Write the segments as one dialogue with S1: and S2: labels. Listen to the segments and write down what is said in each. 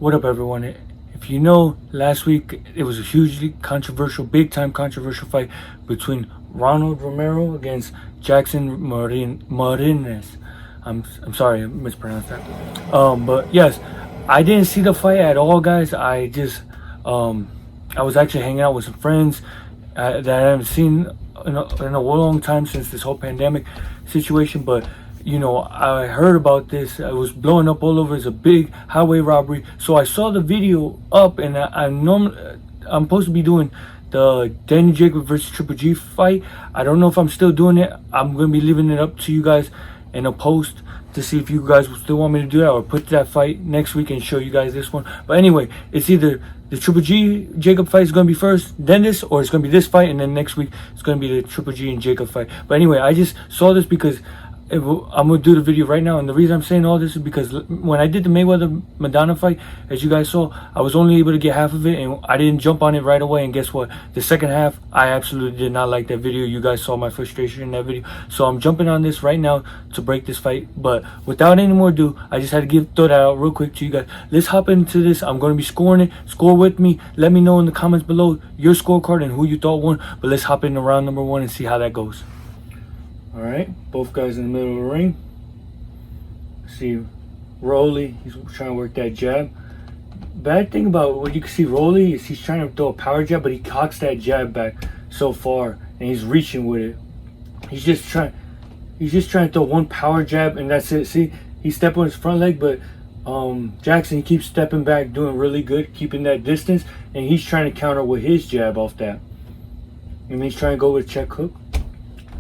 S1: What up, everyone? If you know, last week it was a hugely controversial, big time controversial fight between Ronald Romero against Jackson Marinez. I'm sorry, I mispronounced that. But yes, I didn't see the fight at all, guys. I was actually hanging out with some friends that I haven't seen in a long time since this whole pandemic situation. But I heard about this. It was blowing up all over. It's a big highway robbery. So I saw the video up, and I'm supposed to be doing the Danny Jacob versus Triple G fight. I don't know if I'm still doing it. I'm gonna be leaving it up to you guys in a post to see if you guys still want me to do that, or put that fight next week and show you guys this one. But anyway, it's either the Triple G Jacob fight is going to be first, then this, or it's going to be this fight, and then next week it's going to be the Triple G and Jacob fight. But anyway, I just saw this because I'm going to do the video right now, and the reason I'm saying all this is because when I did the Mayweather Madonna fight, as you guys saw, I was only able to get half of it, and I didn't jump on it right away. And guess what? The second half, I absolutely did not like that video. You guys saw my frustration in that video. So I'm jumping on this right now to break this fight. But without any more ado, I just had to throw that out real quick to you guys. Let's hop into this. I'm going to be scoring it. Score with me. Let me know in the comments below your scorecard and who you thought won. But let's hop into round number 1 and see how that goes. All right, both guys in the middle of the ring. See Rolly, he's trying to work that jab. Bad thing about what you can see Rolly is he's trying to throw a power jab, but he cocks that jab back so far, and he's reaching with it. He's just trying to throw one power jab, and that's it. See, he's stepping on his front leg, but Jackson, he keeps stepping back, doing really good, keeping that distance, and he's trying to counter with his jab off that. And he's trying to go with check hook.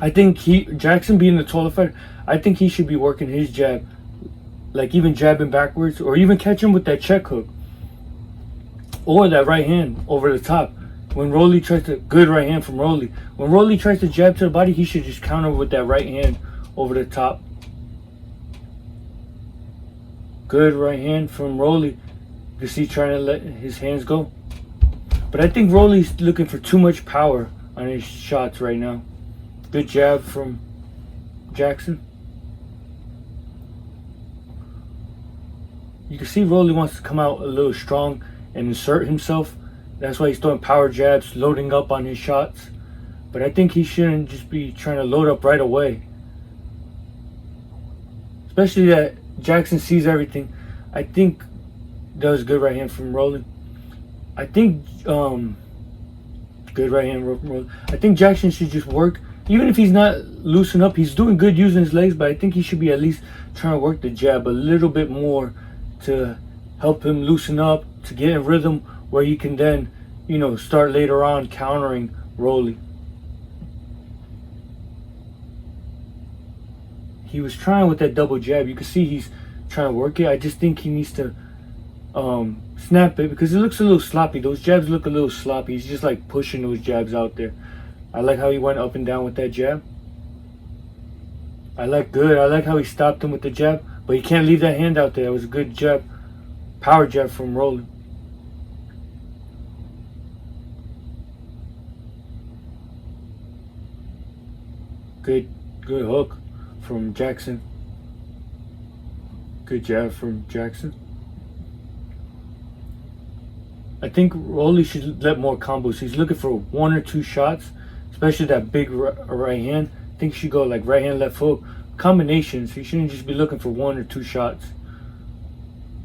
S1: I think Jackson being the taller fighter, I think he should be working his jab, like even jabbing backwards, or even catch him with that check hook. Or that right hand over the top. When Rolly tries to, good right hand from Rolly. When Rolly tries to jab to the body, he should just counter with that right hand over the top. Good right hand from Rolly. You see, trying to let his hands go. But I think Rolly's looking for too much power on his shots right now. Good jab from Jackson. You can see Rolly wants to come out a little strong and insert himself. That's why he's throwing power jabs, loading up on his shots. But I think he shouldn't just be trying to load up right away. Especially that Jackson sees everything. I think that was good right hand from Rolly. I think good right hand from Rolly. I think Jackson should just work. Even if he's not loosened up, he's doing good using his legs, but I think he should be at least trying to work the jab a little bit more to help him loosen up, to get in rhythm where he can then, start later on countering Rolly. He was trying with that double jab. You can see he's trying to work it. I just think he needs to snap it because it looks a little sloppy. Those jabs look a little sloppy. He's just like pushing those jabs out there. I like how he went up and down with that jab. I like how he stopped him with the jab, but he can't leave that hand out there. It was a good jab, power jab from Rolly. Good hook from Jackson. Good jab from Jackson. I think Rolly should let more combos. He's looking for 1 or 2 shots. Especially that big right hand. I think he should go like right hand, left hook. Combinations. He shouldn't just be looking for 1 or 2 shots.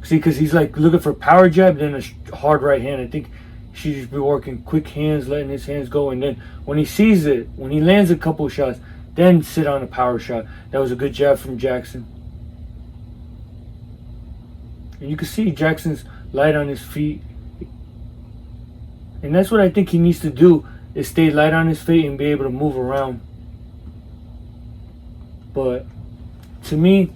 S1: See, because he's like looking for power jab, then a hard right hand. I think he should just be working quick hands, letting his hands go. And then when he sees it, when he lands a couple shots, then sit on a power shot. That was a good jab from Jackson. And you can see Jackson's light on his feet. And that's what I think he needs to do, is stay light on his feet and be able to move around. But to me,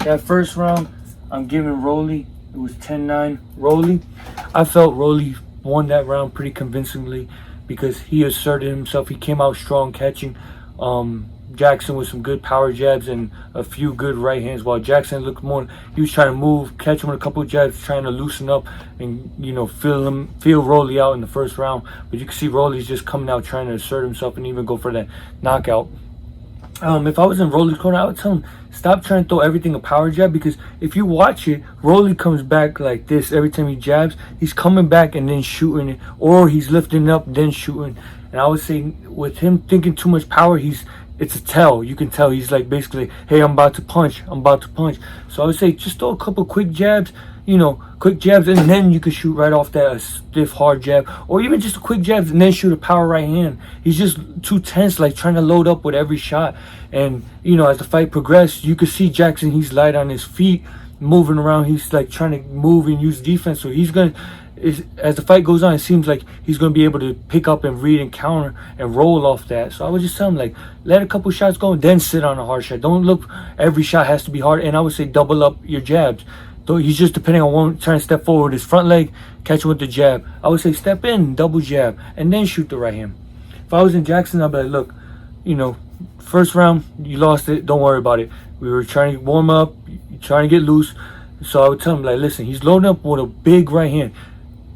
S1: that first round, I'm giving Rolly. It was 10-9 Rolly. I felt Rolly won that round pretty convincingly because he asserted himself. He came out strong, catching Jackson with some good power jabs and a few good right hands, while Jackson looked more, he was trying to move, catch him with a couple of jabs, trying to loosen up and feel Rolly out in the first round. But you can see Rolly's just coming out trying to assert himself and even go for that knockout. If I was in Rolly's corner, I would tell him stop trying to throw everything a power jab, because if you watch it, Rolly comes back like this every time he jabs. He's coming back and then shooting it, or he's lifting up then shooting. And I would say with him thinking too much power, it's a tell. You can tell he's like basically, hey, I'm about to punch. I'm about to punch. So I would say just throw a couple quick jabs, quick jabs, and then you can shoot right off that stiff, hard jab, or even just a quick jabs and then shoot a power right hand. He's just too tense, like trying to load up with every shot. And as the fight progressed, you could see Jackson. He's light on his feet, moving around. He's like trying to move and use defense. So as the fight goes on, it seems like he's gonna be able to pick up and read and counter and roll off that. So I would just tell him, like, let a couple shots go and then sit on a hard shot. Don't look every shot has to be hard. And I would say double up your jabs. Though he's just depending on one trying to step forward with his front leg, catch him with the jab. I would say step in, double jab, and then shoot the right hand. If I was in Jackson, I'd be like, look, first round, you lost it, don't worry about it. We were trying to warm up, trying to get loose. So I would tell him, like, listen, he's loading up with a big right hand.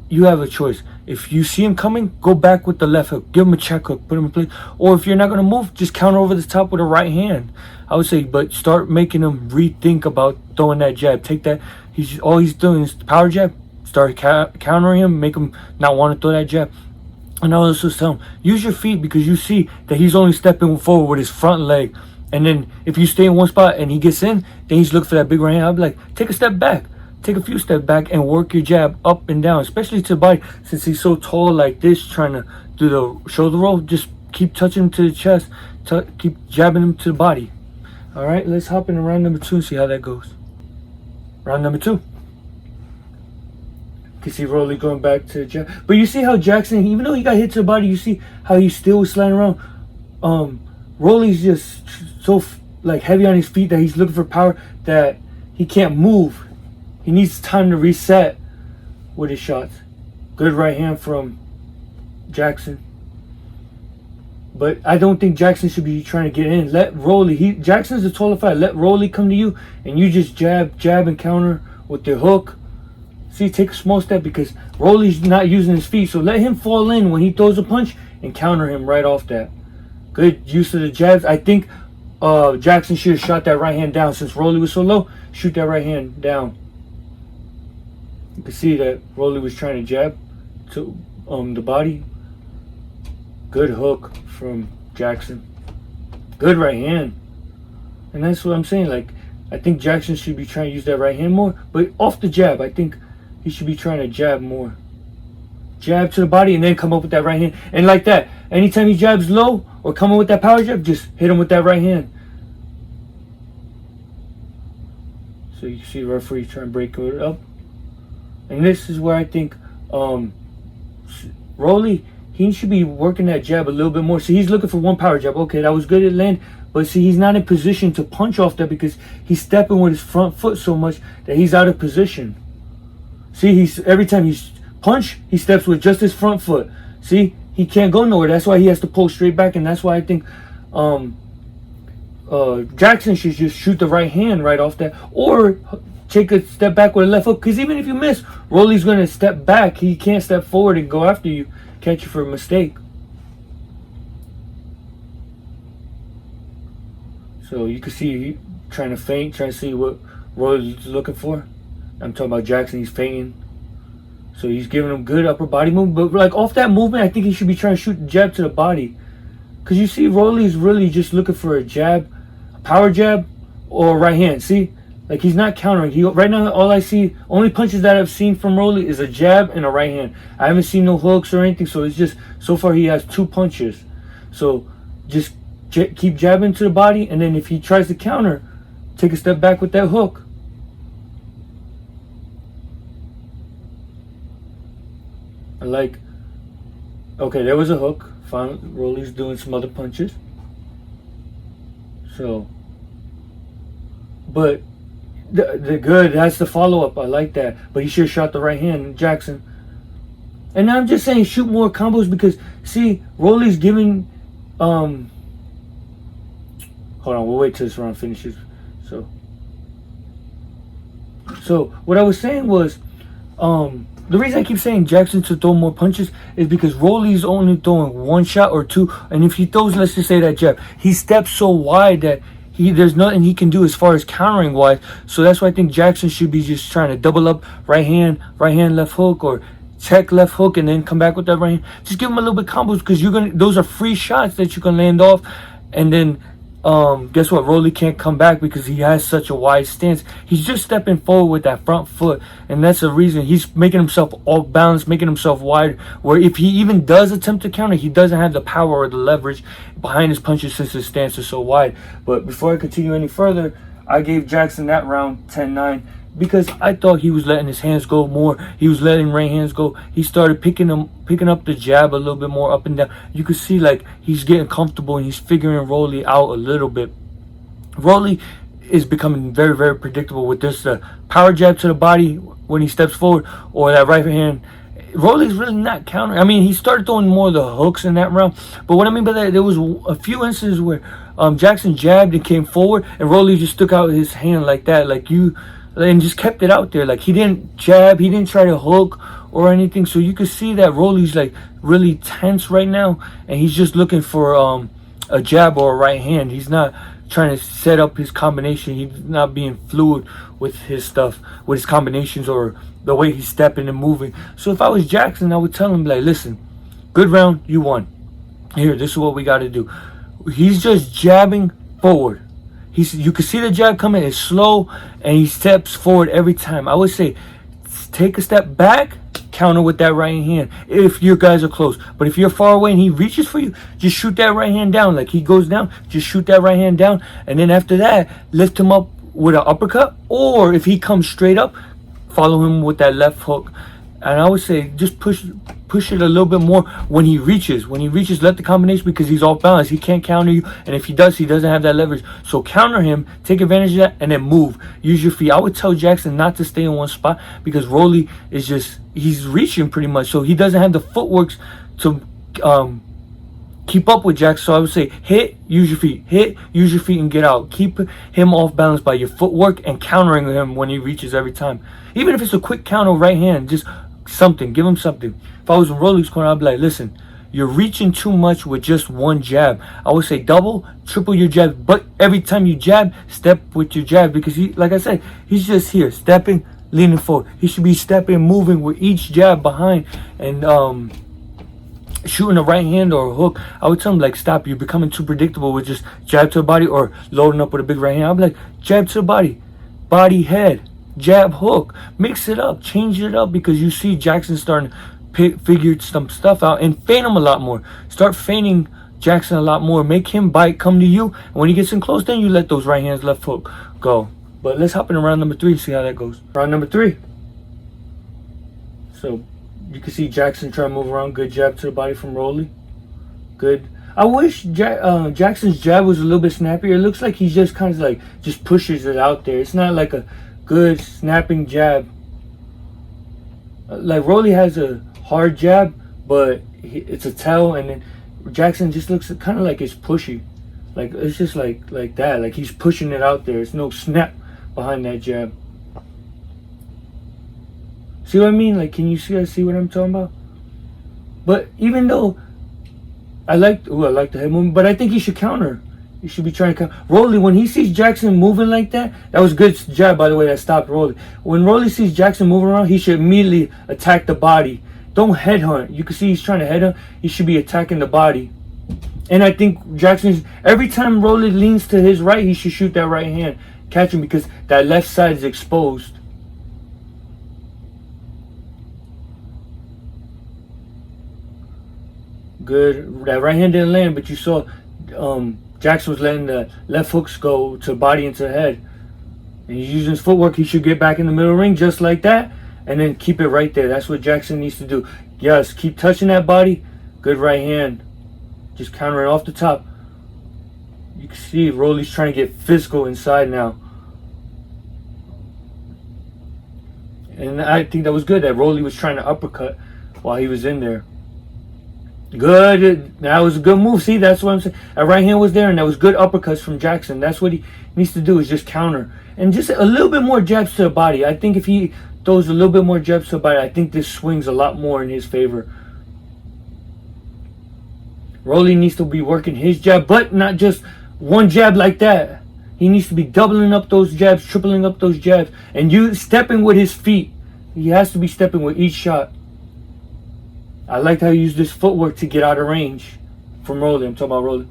S1: You have a choice. If you see him coming, go back with the left hook. Give him a check hook, put him in place. Or if you're not going to move, just counter over the top with a right hand. I would say, but start making him rethink about throwing that jab. Take that. All he's doing is the power jab. Start countering him, make him not want to throw that jab. And I also tell him, use your feet, because you see that he's only stepping forward with his front leg. And then if you stay in one spot and he gets in, then he's looking for that big right hand. I'd be like, take a step back. Take a few steps back and work your jab up and down, especially to the body. Since he's so tall like this, trying to do the shoulder roll, just keep touching him to the chest. Keep jabbing him to the body. All right, let's hop into round number 2 and see how that goes. Round number 2. You can see Rolly going back to the jab. But you see how Jackson, even though he got hit to the body, you see how he still was sliding around. Rolly's just so like heavy on his feet that he's looking for power that he can't move. He needs time to reset with his shots. Good right hand from Jackson. But I don't think Jackson should be trying to get in. Let Rolly, Jackson's a taller fighter. Let Rolly come to you and you just jab and counter with the hook. See, take a small step, because Rolly's not using his feet. So let him fall in when he throws a punch and counter him right off that. Good use of the jabs. I think Jackson should have shot that right hand down. Since Rolly was so low, shoot that right hand down. You can see that Rolly was trying to jab to the body. Good hook from Jackson. Good right hand. And that's what I'm saying. Like, I think Jackson should be trying to use that right hand more. But off the jab, I think he should be trying to jab more. Jab to the body and then come up with that right hand. And like that, anytime he jabs low or come in with that power jab, just hit him with that right hand. So you can see the referee trying to break it up. And this is where I think Rolly, he should be working that jab a little bit more. See, he's looking for one power jab. Okay, that was good at land. But see, he's not in position to punch off that because he's stepping with his front foot so much that he's out of position. See, every time he's punch, he steps with just his front foot. See, he can't go nowhere. That's why he has to pull straight back. And that's why I think Jackson should just shoot the right hand right off that. Or take a step back with a left hook, because even if you miss, Rolly's going to step back. He can't step forward and go after you, catch you for a mistake. So you can see he trying to feint, trying to see what Rolly's looking for. I'm talking about Jackson, he's feinting. So he's giving him good upper body movement. But like off that movement, I think he should be trying to shoot the jab to the body. Because you see Rolly's really just looking for a jab, a power jab, or a right hand. See? Like, he's not countering. Right now, all I see, only punches that I've seen from Rolly is a jab and a right hand. I haven't seen no hooks or anything, so it's just, so far he has 2 punches. So just keep jabbing to the body, and then if he tries to counter, take a step back with that hook. Okay, there was a hook. Finally, Rolly's doing some other punches. So, but the good, that's the follow-up. I like that. But he should have shot the right hand, Jackson. And I'm just saying, shoot more combos, because, see, Rolly's giving, hold on, we'll wait till this round finishes. So what I was saying was, the reason I keep saying Jackson to throw more punches is because Rolly's only throwing one shot or two, and if he throws, let's just say that jab, he steps so wide that there's nothing he can do as far as countering wise. So that's why I think Jackson should be just trying to double up right hand, left hook, or check left hook and then come back with that right hand. Just give him a little bit combos, because those are free shots that you can land off, and then guess what? Rolly can't come back because he has such a wide stance. He's just stepping forward with that front foot, and that's the reason he's making himself off balance, making himself wide, where if he even does attempt to counter, he doesn't have the power or the leverage behind his punches since his stance is so wide. But before I continue any further, I gave Jackson that round 10-9 because I thought he was letting his hands go more. He was letting right hands go. He started picking up the jab a little bit more up and down. You could see like he's getting comfortable and he's figuring Rolly out a little bit. Rolly is becoming very, very predictable with this power jab to the body when he steps forward, or that right hand. Rolly's really not countering. I mean, he started throwing more of the hooks in that round. But what I mean by that, there was a few instances where Jackson jabbed and came forward, and Rolly just stuck out his hand like that, and just kept it out there. Like, he didn't jab, he didn't try to hook or anything. So you could see that Rolly's like really tense right now, and he's just looking for a jab or a right hand. He's not trying to set up his combination. He's not being fluid with his stuff, with his combinations or the way he's stepping and moving. So if I was Jackson, I would tell him, like, listen, good round, you won. Here, this is what we got to do. He's just jabbing forward. You can see the jab coming. It's slow, and he steps forward every time. I would say take a step back, counter with that right hand if your guys are close. But if you're far away and he reaches for you, just shoot that right hand down. Like he goes down, just shoot that right hand down, and then after that, lift him up with an uppercut. Or if he comes straight up, follow him with that left hook. And I would say just push it a little bit more when he reaches. When he reaches, let the combination, because he's off balance. He can't counter you, and if he does, he doesn't have that leverage. So counter him, take advantage of that, and then move. Use your feet. I would tell Jackson not to stay in one spot, because Rolly is he's reaching pretty much, so he doesn't have the footwork to keep up with Jackson. So I would say hit, use your feet. Hit, use your feet, and get out. Keep him off balance by your footwork and countering him when he reaches every time. Even if it's a quick counter right hand, just something, give him something. If I was in Rolly's corner, I'd be like, listen, you're reaching too much with just one jab. I would say double, triple your jab, but every time you jab, step with your jab, because he, like I said, he's just here, stepping, leaning forward. He should be stepping, moving with each jab behind, and shooting a right hand or a hook. I would tell him, like, stop, you're becoming too predictable with just jab to the body or loading up with a big right hand. I'd be like, jab to the body, body, head, jab, hook, mix it up, change it up, because you see Jackson starting to figure some stuff out, and feint him a lot more. Start feinting Jackson a lot more, make him bite, come to you, and when he gets in close, then you let those right hands, left hook go. But let's hop in round number 3 and see how that goes. Round number 3. So you can see Jackson trying to move around. Good jab to the body from Rolly. Good. I wish Jackson's jab was a little bit snappier. It looks like he just kind of like just pushes it out there. It's not like a good snapping jab. Like Rolly has a hard jab, but it's a tell, and then Jackson just looks kind of like it's pushy. Like it's just like that. Like he's pushing it out there. There's no snap behind that jab. See what I mean? Like, can you see what I'm talking about? But even though I like the head movement, but I think he should counter. He should be trying to counter. Rolly, when he sees Jackson moving like that, that was a good jab, by the way, that stopped Rolly. When Rolly sees Jackson moving around, he should immediately attack the body. Don't headhunt. You can see he's trying to headhunt. He should be attacking the body. And I think Jackson's, every time Rolly leans to his right, he should shoot that right hand, catch him, because that left side is exposed. Good. That right hand didn't land, but you saw Jackson was letting the left hooks go to body and to head. And he's using his footwork. He should get back in the middle ring just like that, and then keep it right there. That's what Jackson needs to do. Yes, keep touching that body. Good right hand. Just counter it off the top. You can see Rolly's trying to get physical inside now. And I think that was good that Rolly was trying to uppercut while he was in there. Good. That was a good move. See, that's what I'm saying. That right hand was there, and that was good uppercuts from Jackson. That's what he needs to do, is just counter. And just a little bit more jabs to the body. I think if he throws a little bit more jabs to the body, I think this swings a lot more in his favor. Rolly needs to be working his jab, but not just one jab like that. He needs to be doubling up those jabs, tripling up those jabs, and you stepping with his feet. He has to be stepping with each shot. I liked how he used this footwork to get out of range from Rolly. I'm talking about Rolly.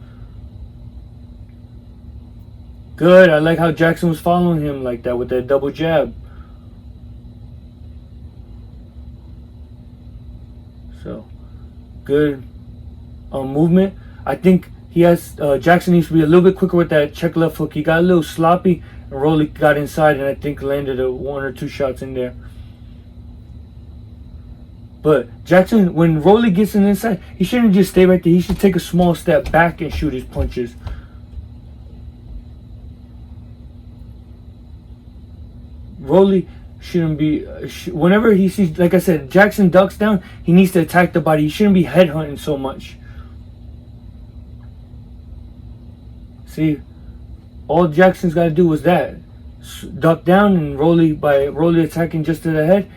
S1: Good. I like how Jackson was following him like that with that double jab. So, good movement. I think he has Jackson needs to be a little bit quicker with that check left hook. He got a little sloppy, and Rolly got inside, and I think landed one or two shots in there. But Jackson, when Rolly gets in inside, he shouldn't just stay right there. He should take a small step back and shoot his punches. Rolly shouldn't be, whenever he sees, like I said, Jackson ducks down, he needs to attack the body. He shouldn't be headhunting so much. See, all Jackson's got to do was that. Duck down, and by Rolly attacking just to the head,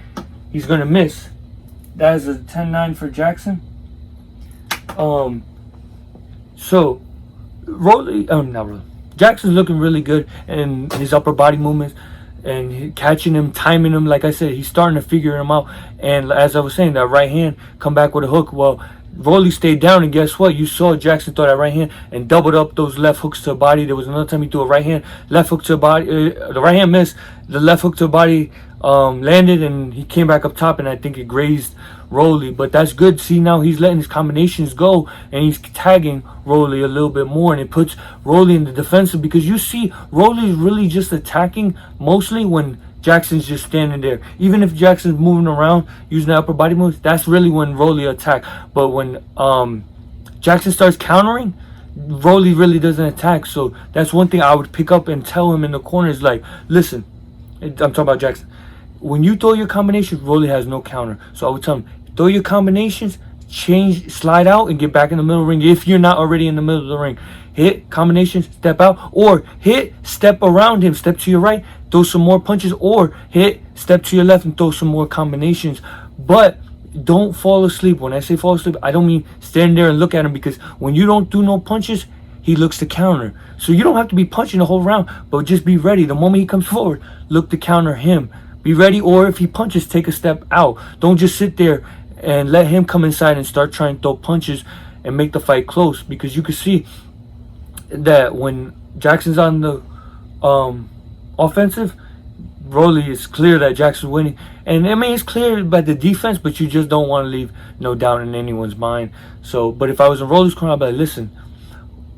S1: he's going to miss. That is a 10-9 for Jackson. So, Jackson's looking really good in his upper body movements. And catching him, timing him, like I said, he's starting to figure him out. And as I was saying, that right hand, come back with a hook. Well, Rolly stayed down, and guess what? You saw Jackson throw that right hand and doubled up those left hooks to the body. There was another time he threw a right hand, left hook to the body. The right hand missed. The left hook to the body landed, and he came back up top, and I think it grazed Rolly. But that's good. See, now he's letting his combinations go, and he's tagging Rolly a little bit more, and it puts Rolly in the defensive, because you see Rolly's really just attacking mostly when Jackson's just standing there. Even if Jackson's moving around using the upper body moves, that's really when Rolly attack. But when Jackson starts countering, Rolly really doesn't attack. So that's one thing I would pick up and tell him in the corner is like, listen, I'm talking about Jackson. When you throw your combinations, Rolly has no counter. So I would tell him, throw your combinations, change, slide out, and get back in the middle of the ring if you're not already in the middle of the ring. Hit combinations, step out, or hit, step around him, step to your right, throw some more punches, or hit, step to your left, and throw some more combinations. But don't fall asleep. When I say fall asleep, I don't mean stand there and look at him, because when you don't do no punches, he looks to counter. So you don't have to be punching the whole round, but just be ready. The moment he comes forward, look to counter him. Be ready, or if he punches, take a step out. Don't just sit there and let him come inside and start trying to throw punches and make the fight close, because you can see that when Jackson's on the offensive, Rolly is clear that Jackson's winning. And I mean, it's clear by the defense, but you just don't want to leave no doubt in anyone's mind. So, but if I was in Rolly's corner, I'd be like, listen,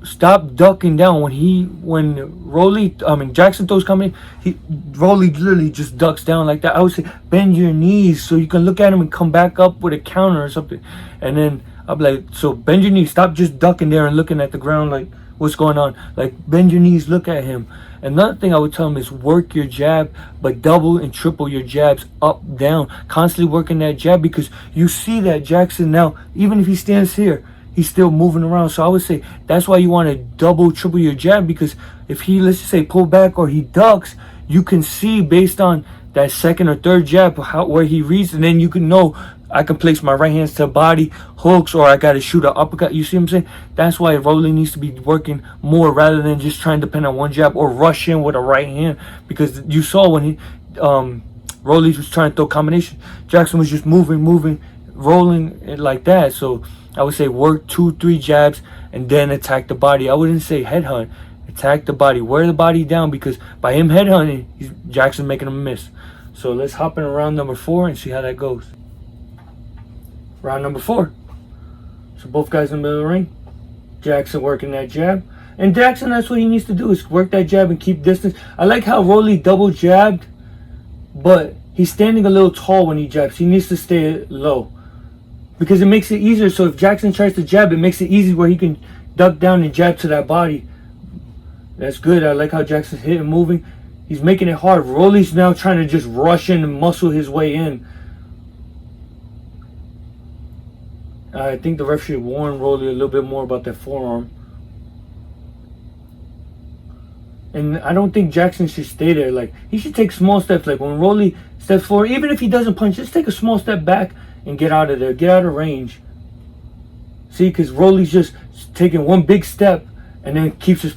S1: stop ducking down. When Jackson throws coming, Rolly literally just ducks down like that. I would say bend your knees so you can look at him and come back up with a counter or something. And then I'd be like, so bend your knees, stop just ducking there and looking at the ground like what's going on. Like, bend your knees, look at him. Another thing I would tell him is work your jab, but double and triple your jabs up, down. Constantly working that jab, because you see that Jackson now, even if he stands here, he's still moving around. So I would say that's why you want to double, triple your jab, because if he, let's just say, pull back or he ducks, you can see based on that second or third jab where he reads, and then you can know I can place my right hands to body, hooks, or I got to shoot an uppercut. You see what I'm saying? That's why Rolly needs to be working more rather than just trying to depend on one jab or rush in with a right hand. Because you saw when Rolly was trying to throw combination, Jackson was just moving, rolling it like that. So I would say work 2-3 jabs and then attack the body. I wouldn't say headhunt. Attack the body. Wear the body down, because by him headhunting, Jackson making him miss. So let's hop in round number 4 and see how that goes. Round number 4. So both guys in the middle of the ring. Jackson working that jab. And Jackson, that's what he needs to do, is work that jab and keep distance. I like how Rolly double jabbed, but he's standing a little tall when he jabs. He needs to stay low, because it makes it easier. So if Jackson tries to jab, it makes it easy where he can duck down and jab to that body. That's good. I like how Jackson's hitting, moving. He's making it hard. Rolly's now trying to just rush in and muscle his way in. I think the ref should warn Rolly a little bit more about that forearm. And I don't think Jackson should stay there. Like, he should take small steps. Like, when Rolly steps forward, even if he doesn't punch, just take a small step back and get out of there. Get out of range. See, because Rolly's just taking one big step and then keeps his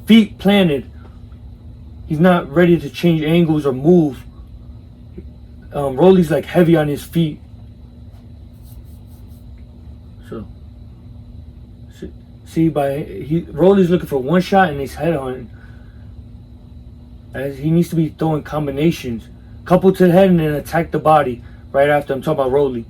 S1: feet planted. He's not ready to change angles or move. Rolly's like heavy on his feet. So, see, Rolly's looking for one shot and he's head on. As he needs to be throwing combinations, couple to the head and then attack the body right after. I'm talking about Rolly.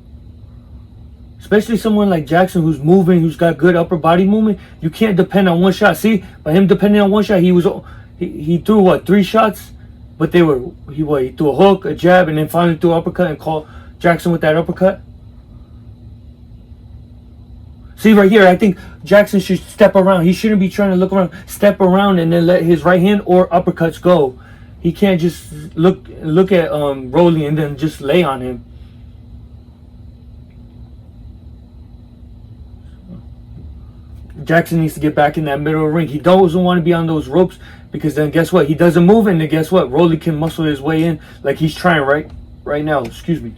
S1: Especially someone like Jackson who's moving, who's got good upper body movement. You can't depend on one shot. See, by him depending on one shot, he threw what, 3 shots, but he threw a hook, a jab, and then finally threw an uppercut and caught Jackson with that uppercut. See right here, I think Jackson should step around. He shouldn't be trying to look around, step around, and then let his right hand or uppercuts go. He can't just look at Rolly and then just lay on him. Jackson needs to get back in that middle of the ring. He doesn't want to be on those ropes because then guess what? He doesn't move, and then guess what? Rolly can muscle his way in like he's trying right now. Excuse me.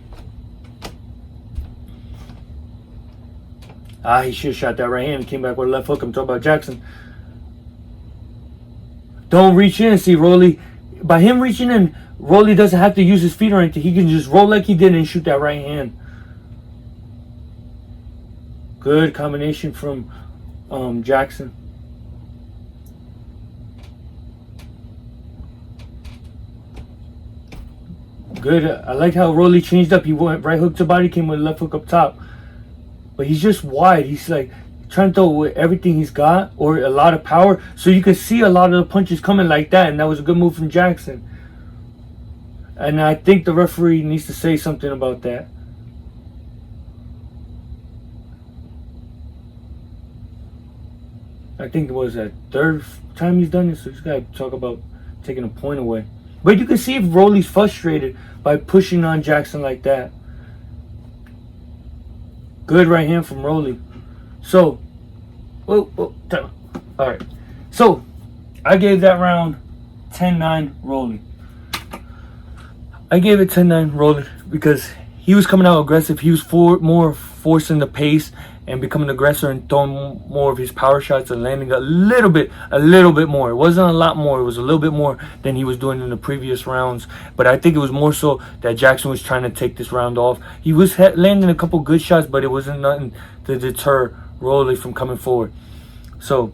S1: He should have shot that right hand and came back with a left hook. I'm talking about Jackson. Don't reach in. See, Rolly, by him reaching in, Rolly doesn't have to use his feet or anything. He can just roll like he did and shoot that right hand. Good combination from Jackson. Good. I like how Rolly changed up. He went right hook to body, came with a left hook up top. But he's just wide. He's like trying to throw with everything he's got or a lot of power. So you can see a lot of the punches coming like that. And that was a good move from Jackson. And I think the referee needs to say something about that. I think it was that 3rd time he's done this. So he's got to talk about taking a point away. But you can see if Rolly's frustrated by pushing on Jackson like that. Good right hand from Rolly. So, alright. So, I gave that round 10-9 Rolly. I gave it 10-9 Rolly because he was coming out aggressive. He was more forcing the pace and becoming an aggressor and throwing more of his power shots and landing a little bit more. It wasn't a lot more. It was a little bit more than he was doing in the previous rounds. But I think it was more so that Jackson was trying to take this round off. He was landing a couple good shots, but it wasn't nothing to deter Rolly from coming forward. So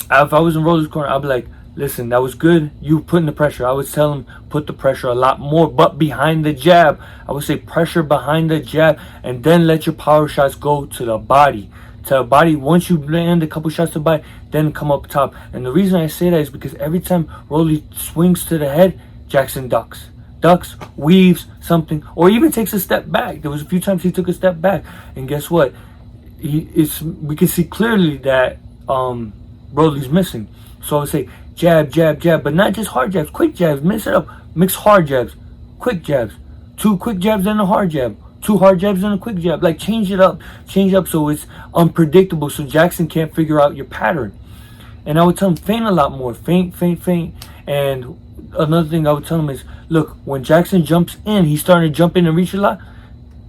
S1: if I was in Rolly's corner, I'd be like, listen, that was good. You putting the pressure. I would tell him put the pressure a lot more, but behind the jab. I would say pressure behind the jab, and then let your power shots go to the body. To the body. Once you land a couple shots to the body, then come up top. And the reason I say that is because every time Rolly swings to the head, Jackson ducks, weaves something, or even takes a step back. There was a few times he took a step back, and guess what? We can see clearly that Rolly's missing. So I would say jab, but not just hard jabs, quick jabs. Mix it up. Mix hard jabs, quick jabs, 2 quick jabs and a hard jab, 2 hard jabs and a quick jab. Like change it up so it's unpredictable, so Jackson can't figure out your pattern. And I would tell him feint a lot more, feint. And another thing I would tell him is, look, when Jackson jumps in, he's starting to jump in and reach a lot.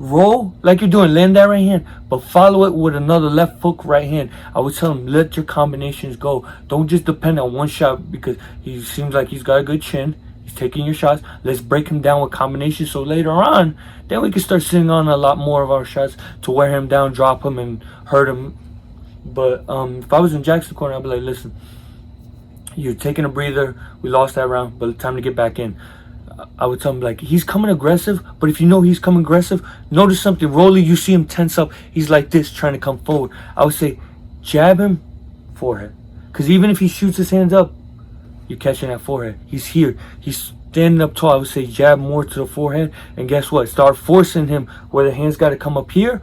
S1: Roll like you're doing, land that right hand, but follow it with another left hook right hand. I would tell him, let your combinations go. Don't just depend on one shot because he seems like he's got a good chin. He's taking your shots. Let's break him down with combinations so later on, then we can start sitting on a lot more of our shots to wear him down, drop him, and hurt him. But if I was in Jackson's corner, I'd be like, listen, you're taking a breather. We lost that round, but it's time to get back in. I would tell him, like, he's coming aggressive, but if you know he's coming aggressive, notice something. Rolly, you see him tense up. He's like this, trying to come forward. I would say, jab him, forehead. Because even if he shoots his hands up, you're catching that forehead. He's here. He's standing up tall. I would say jab more to the forehead. And guess what? Start forcing him where the hands got to come up here.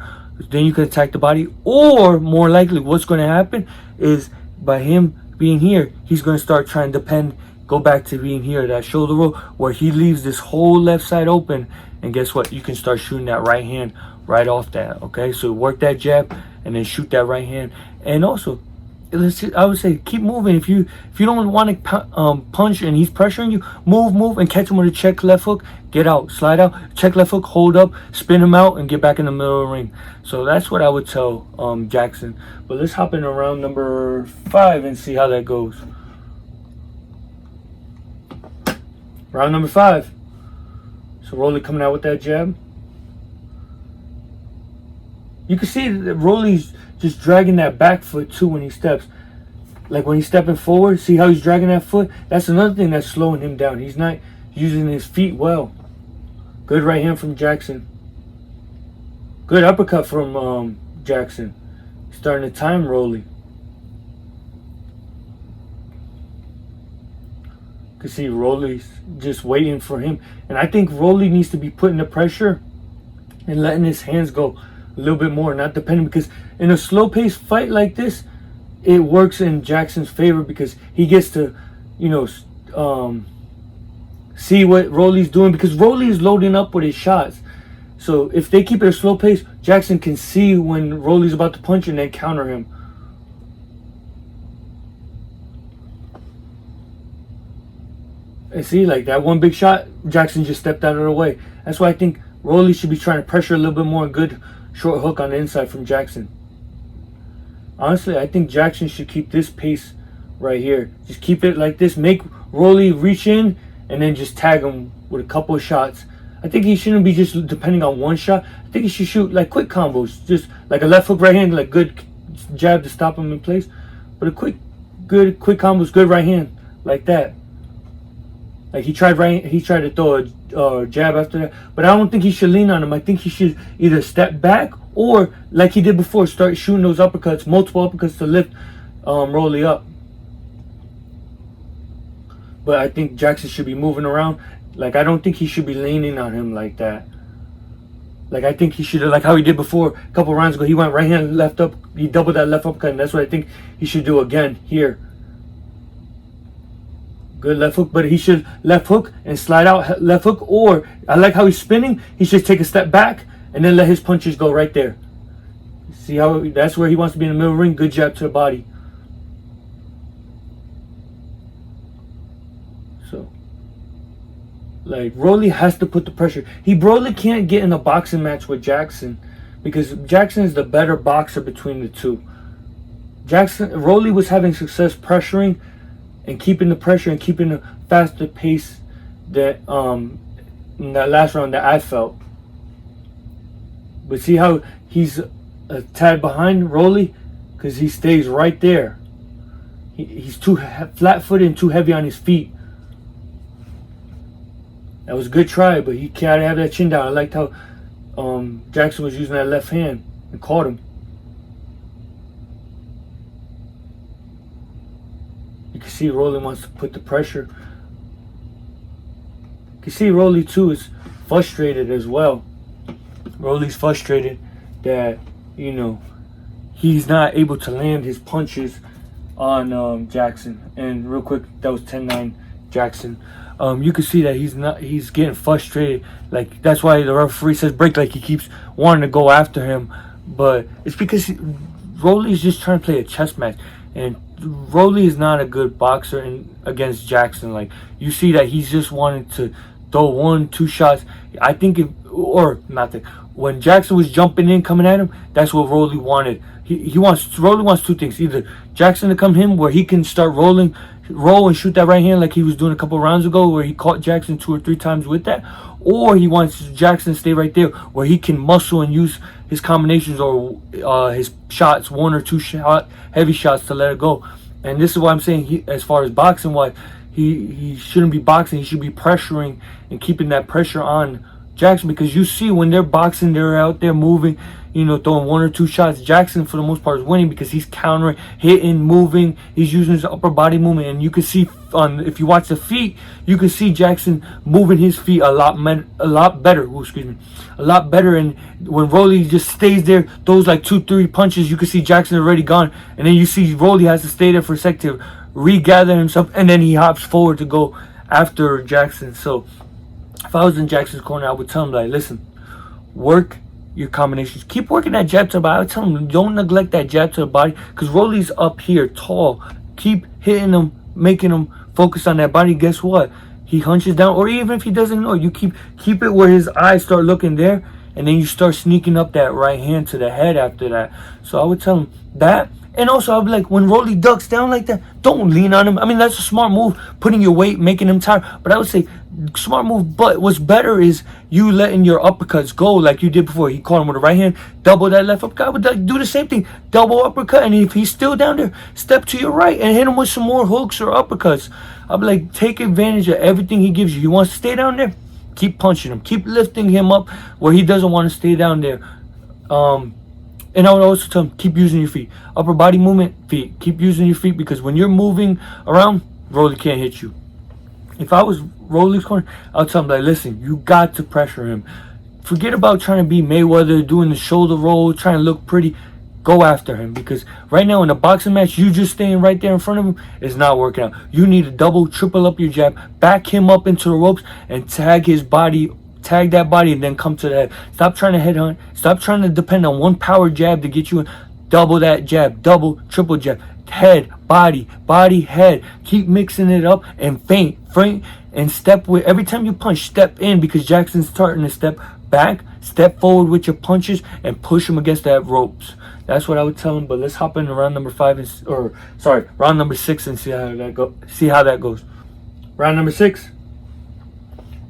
S1: Then you can attack the body. Or, more likely, what's going to happen is by him being here, he's going to start trying to go back to being here, that shoulder roll, where he leaves this whole left side open. And guess what? You can start shooting that right hand right off that, okay? So work that jab and then shoot that right hand. And also, I would say keep moving. If you don't want to punch and he's pressuring you, move and catch him with a check left hook. Get out, slide out, check left hook, hold up, spin him out, and get back in the middle of the ring. So that's what I would tell Jackson. But let's hop into round number 5 and see how that goes. Round number 5. So Rolly coming out with that jab. You can see that Rolly's just dragging that back foot too when he steps. Like when he's stepping forward, see how he's dragging that foot? That's another thing that's slowing him down. He's not using his feet well. Good right hand from Jackson. Good uppercut from Jackson. Starting to time Rolly. You can see Rolly's just waiting for him. And I think Rolly needs to be putting the pressure and letting his hands go a little bit more, not depending, because in a slow-paced fight like this, it works in Jackson's favor because he gets to, see what Rolly's doing, because Rolly is loading up with his shots. So if they keep it a slow pace, Jackson can see when Rolly's about to punch and then counter him. And see, like that one big shot, Jackson just stepped out of the way. That's why I think Rolly should be trying to pressure a little bit more. Good short hook on the inside from Jackson. Honestly, I think Jackson should keep this pace right here. Just keep it like this. Make Rolly reach in and then just tag him with a couple of shots. I think he shouldn't be just depending on one shot. I think he should shoot like quick combos. Just like a left hook, right hand, like good jab to stop him in place. But good quick combos, good right hand, like that. Like he tried to throw a jab after that, but I don't think he should lean on him. I think he should either step back or, like he did before, start shooting those uppercuts, multiple uppercuts to lift Rolly up. But I think Jackson should be moving around. Like I don't think he should be leaning on him like that. Like I think he should have, like how he did before a couple rounds ago. He went right hand left up. He doubled that left uppercut, and that's what I think he should do again here. Good left hook, but he should left hook and slide out left hook, or I like how he's spinning. He should take a step back and then let his punches go right there. See how that's where he wants to be in the middle ring. Good jab to the body. So, like Rolly has to put the pressure. Rolly can't get in a boxing match with Jackson because Jackson is the better boxer between the two. Rolly was having success pressuring and keeping the pressure and keeping a faster pace that in that last round that I felt. But see how he's a tad behind Rolly? Because he stays right there. He's too flat-footed and too heavy on his feet. That was a good try, but he can't have that chin down. I liked how Jackson was using that left hand and caught him. You can see Rolly wants to put the pressure. You can see Rolly too is frustrated as well. Rolly's frustrated that, he's not able to land his punches on Jackson. And real quick, that was 10-9 Jackson. You can see that he's getting frustrated. Like that's why the referee says break, like he keeps wanting to go after him. But it's because Rolly's just trying to play a chess match. And Rolly is not a good boxer against Jackson. Like you see that he's just wanting to throw 1-2 shots. I think when Jackson was jumping in, coming at him, that's what Rolly wanted. Rolly wants two things: either Jackson to come him where he can start roll and shoot that right hand like he was doing a couple rounds ago, where he caught Jackson 2 or 3 times with that, or he wants Jackson to stay right there where he can muscle and use his combinations or his shots, 1 or 2 heavy shots to let it go. And this is why I'm saying, as far as boxing wise, he shouldn't be boxing. He should be pressuring and keeping that pressure on Jackson, because you see when they're boxing, they're out there moving, throwing 1 or 2 shots. Jackson, for the most part, is winning because he's countering, hitting, moving. He's using his upper body movement, and you can see if you watch the feet, you can see Jackson moving his feet a lot better. A lot better. And when Rolly just stays there, those like 2-3 punches, you can see Jackson already gone, and then you see Rolly has to stay there for a sec to regather himself, and then he hops forward to go after Jackson. So if I was in Jackson's corner, I would tell him, like, listen, work your combinations. Keep working that jab to the body. I would tell him, don't neglect that jab to the body, because Rolly's up here tall. Keep hitting him, making him focus on that body. Guess what? He hunches down, or even if he doesn't know, you keep it where his eyes start looking there, and then you start sneaking up that right hand to the head after that. So I would tell him that. And also, I'd be like, when Rolly ducks down like that, don't lean on him. I mean, that's a smart move, putting your weight, making him tired. But I would say, smart move. But what's better is you letting your uppercuts go like you did before. He caught him with a right hand, double that left uppercut. I would do the same thing, double uppercut. And if he's still down there, step to your right and hit him with some more hooks or uppercuts. I'd be like, take advantage of everything he gives you. He wants to stay down there, keep punching him, keep lifting him up where he doesn't want to stay down there. And I would also tell him, keep using your feet. Upper body movement, feet. Keep using your feet, because when you're moving around, Rolly can't hit you. If I was Rolly's corner, I would tell him, like, listen, you got to pressure him. Forget about trying to be Mayweather, doing the shoulder roll, trying to look pretty. Go after him, because right now in a boxing match, you just staying right there in front of him is not working out. You need to double, triple up your jab, back him up into the ropes, and tag his body. Tag that body and then come to the head. Stop trying to headhunt. Stop trying to depend on one power jab to get you in. Double that jab. Double, triple jab. Head, body, body, head. Keep mixing it up and feint, and step with. Every time you punch, step in, because Jackson's starting to step back. Step forward with your punches and push him against that ropes. That's what I would tell him. But let's hop into round number 5 round number 6 and see how that goes. Round number 6.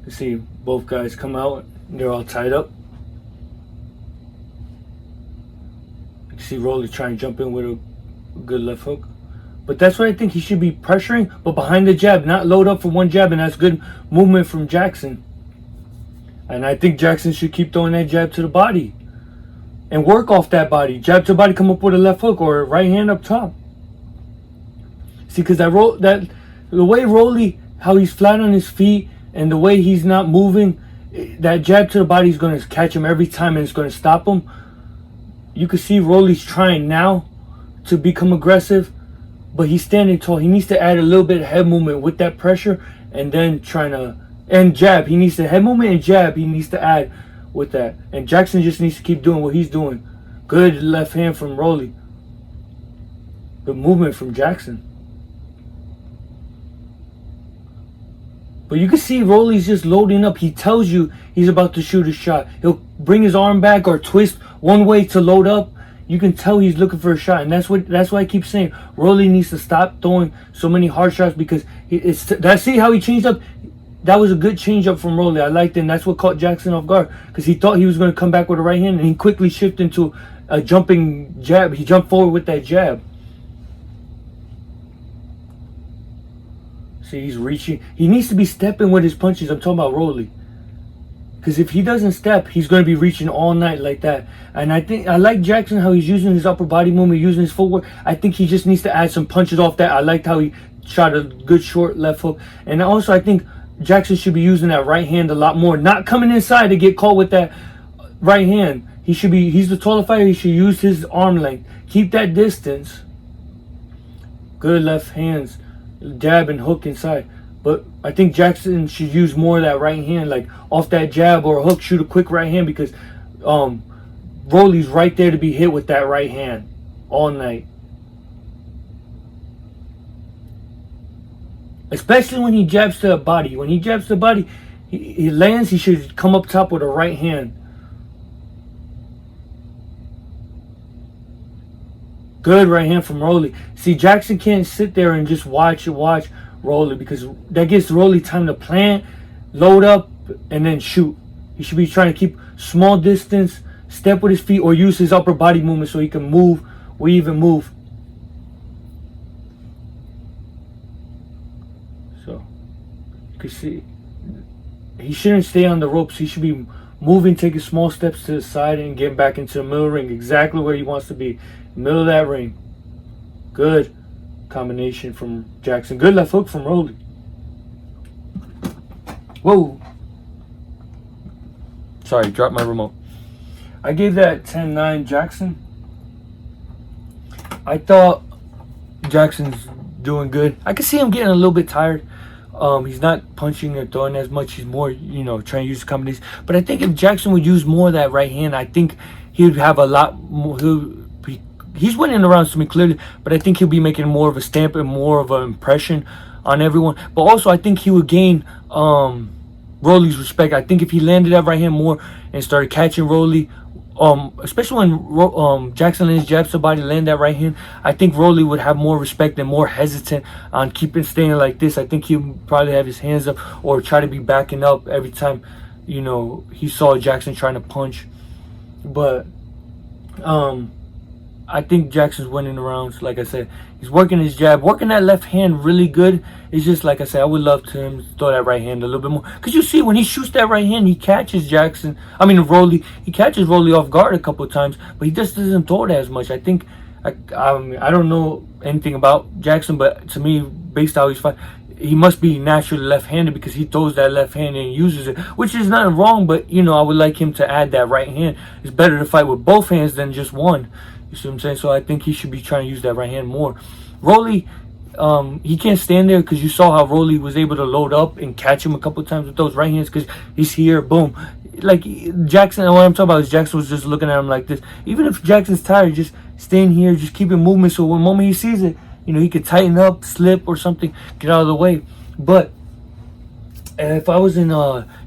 S1: Let's see, both guys come out, they're all tied up. You can see Rolly trying to jump in with a good left hook. But that's what I think he should be pressuring, but behind the jab, not load up for one jab, and that's good movement from Jackson. And I think Jackson should keep throwing that jab to the body and work off that body. Jab to the body, come up with a left hook or a right hand up top. See, because the way Rolly, how he's flat on his feet, and the way he's not moving, that jab to the body is going to catch him every time, and it's going to stop him. You can see Rolly's trying now to become aggressive, but he's standing tall. He needs to add a little bit of head movement with that pressure, and then and jab. He needs the head movement and jab. He needs to add with that. And Jackson just needs to keep doing what he's doing. Good left hand from Rolly. Good movement from Jackson. But you can see Rolly's just loading up. He tells you he's about to shoot a shot. He'll bring his arm back or twist one way to load up. You can tell he's looking for a shot. And that's why I keep saying Rolly needs to stop throwing so many hard shots, because see how he changed up? That was a good change up from Rolly. I liked it, and that's what caught Jackson off guard, because he thought he was going to come back with a right hand, and he quickly shifted into a jumping jab. He jumped forward with that jab. See, he's reaching. He needs to be stepping with his punches. I'm talking about Rolly. Because if he doesn't step, he's going to be reaching all night like that. And I like Jackson, how he's using his upper body movement, using his footwork. I think he just needs to add some punches off that. I liked how he shot a good short left hook. And also, I think Jackson should be using that right hand a lot more. Not coming inside to get caught with that right hand. He's the taller fighter. He should use his arm length. Keep that distance. Good left hands. Jab and hook inside. But I think Jackson should use more of that right hand, like off that jab or hook, shoot a quick right hand, because Rolly's right there to be hit with that right hand all night. Especially when he jabs to the body. When he jabs to the body, he lands, he should come up top with a right hand. Good right hand from Rolly. See, Jackson can't sit there and just watch Rolly, because that gives Rolly time to plant, load up, and then shoot. He should be trying to keep small distance, step with his feet, or use his upper body movement so he can move, weave, and move. So, you can see, he shouldn't stay on the ropes. He should be moving, taking small steps to the side, and getting back into the middle ring, exactly where he wants to be. Middle of that ring. Good combination from Jackson. Good left hook from Rolly. Whoa. Sorry, dropped my remote. I gave that 10-9 Jackson. I thought Jackson's doing good. I can see him getting a little bit tired. He's not punching or throwing as much. He's more, trying to use combinations. But I think if Jackson would use more of that right hand, I think he would have a lot more. He's winning the rounds to me clearly, but I think he'll be making more of a stamp and more of an impression on everyone. But also, I think he would gain Rolly's respect. I think if he landed that right hand more and started catching Rolly, especially when Jackson lands jabs to body, land that right hand, I think Rolly would have more respect and more hesitant on staying like this. I think he would probably have his hands up or try to be backing up every time, he saw Jackson trying to punch. But I think Jackson's winning the rounds. Like I said, he's working his jab, working that left hand really good. It's just like I said, I would love to him throw that right hand a little bit more. Because you see, when he shoots that right hand, he catches Rolly. He catches Rolly off guard a couple of times, but he just doesn't throw it as much. I think, I don't know anything about Jackson, but to me, based on how he's fighting, he must be naturally left-handed because he throws that left hand and uses it, which is not wrong, but, I would like him to add that right hand. It's better to fight with both hands than just one. You see what I'm saying? So I think he should be trying to use that right hand more. Rolly, he can't stand there because you saw how Rolly was able to load up and catch him a couple of times with those right hands because he's here, boom. Like Jackson, what I'm talking about is Jackson was just looking at him like this. Even if Jackson's tired, just staying here, just keeping movement so one moment he sees it, he could tighten up, slip or something, get out of the way. But if I was in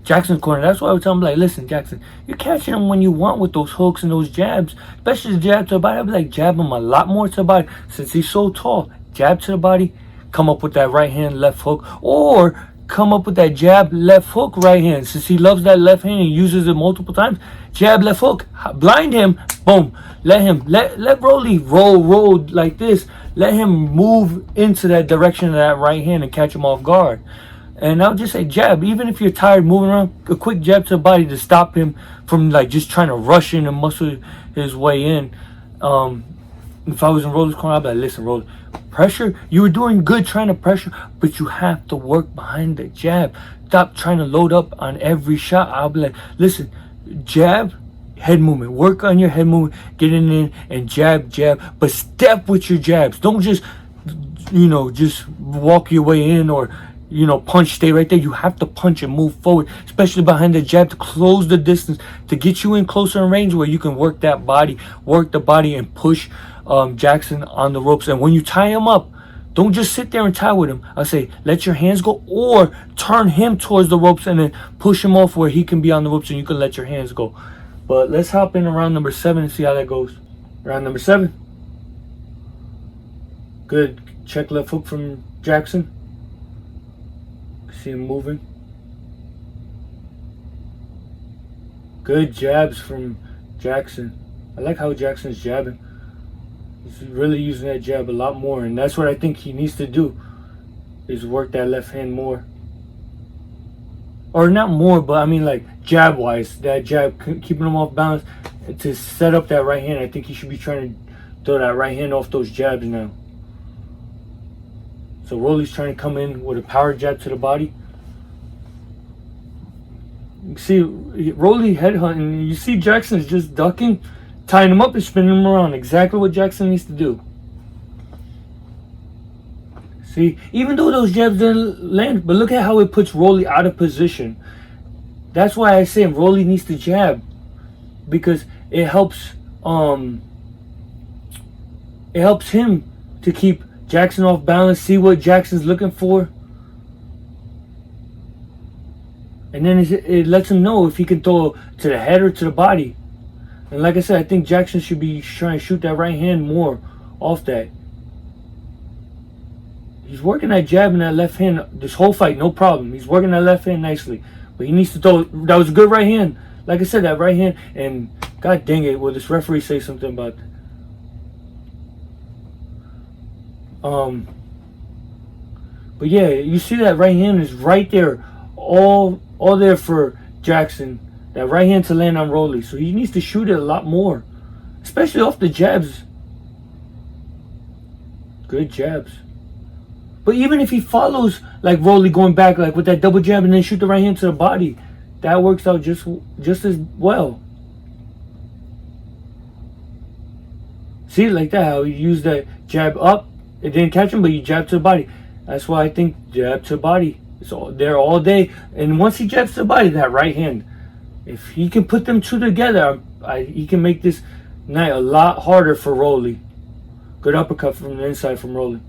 S1: Jackson's corner, that's why I would tell him, like, listen, Jackson, you're catching him when you want with those hooks and those jabs, especially the jab to the body. I'd be like, jab him a lot more to the body since he's so tall. Jab to the body, come up with that right hand, left hook, or come up with that jab, left hook, right hand. Since he loves that left hand and uses it multiple times, jab, left hook, blind him, boom. Let Rolly roll like this. Let him move into that direction of that right hand and catch him off guard. And I would just say jab. Even if you're tired moving around, a quick jab to the body to stop him from like just trying to rush in and muscle his way in. If I was in Roller's corner, I'd be like, listen, Roller, pressure. You were doing good trying to pressure, but you have to work behind the jab. Stop trying to load up on every shot. I'll be like, listen, jab, head movement. Work on your head movement. Get in and jab, but step with your jabs. Don't just, just walk your way in or, punch, stay right there. You have to punch and move forward, especially behind the jab to close the distance, to get you in closer in range where you can work the body and push Jackson on the ropes. And when you tie him up, don't just sit there and tie with him. I say, let your hands go or turn him towards the ropes and then push him off where he can be on the ropes and you can let your hands go. But let's hop in round number 7 and see how that goes. Round number 7. Good check left hook from Jackson. See him moving. Good jabs from Jackson. I like how Jackson's jabbing. He's really using that jab a lot more, and that's what I think he needs to do, is work that left hand more. Or not more, but I mean like jab wise, that jab, keeping him off balance to set up that right hand. I think he should be trying to throw that right hand off those jabs now. So Rolly's trying to come in with a power jab to the body. You see Rolly headhunting. You see Jackson's just ducking, tying him up and spinning him around. Exactly what Jackson needs to do. See, even though those jabs didn't land, but look at how it puts Rolly out of position. That's why I say Rolly needs to jab, because it helps him to keep Jackson off balance, see what Jackson's looking for, and then it lets him know if he can throw to the head or to the body. And like I said, I think Jackson should be trying to shoot that right hand more off that. He's working that jab and that left hand this whole fight, no problem. He's working that left hand nicely, but he needs to throw. That was a good right hand. Like I said, that right hand, and god dang it, will this referee say something about that? But yeah, you see that right hand is right there, all there for Jackson. That right hand to land on Rolly, so he needs to shoot it a lot more, especially off the jabs. Good jabs. But even if he follows like Rolly going back like with that double jab and then shoot the right hand to the body, that works out just as well. See, like that, how he used that jab up. It didn't catch him, but he jabbed to the body. That's why I think jab to the body. So they're all day. And once he jabs the body, that right hand, if he can put them two together, he can make this night a lot harder for Rolly. Good uppercut from the inside from Rolly.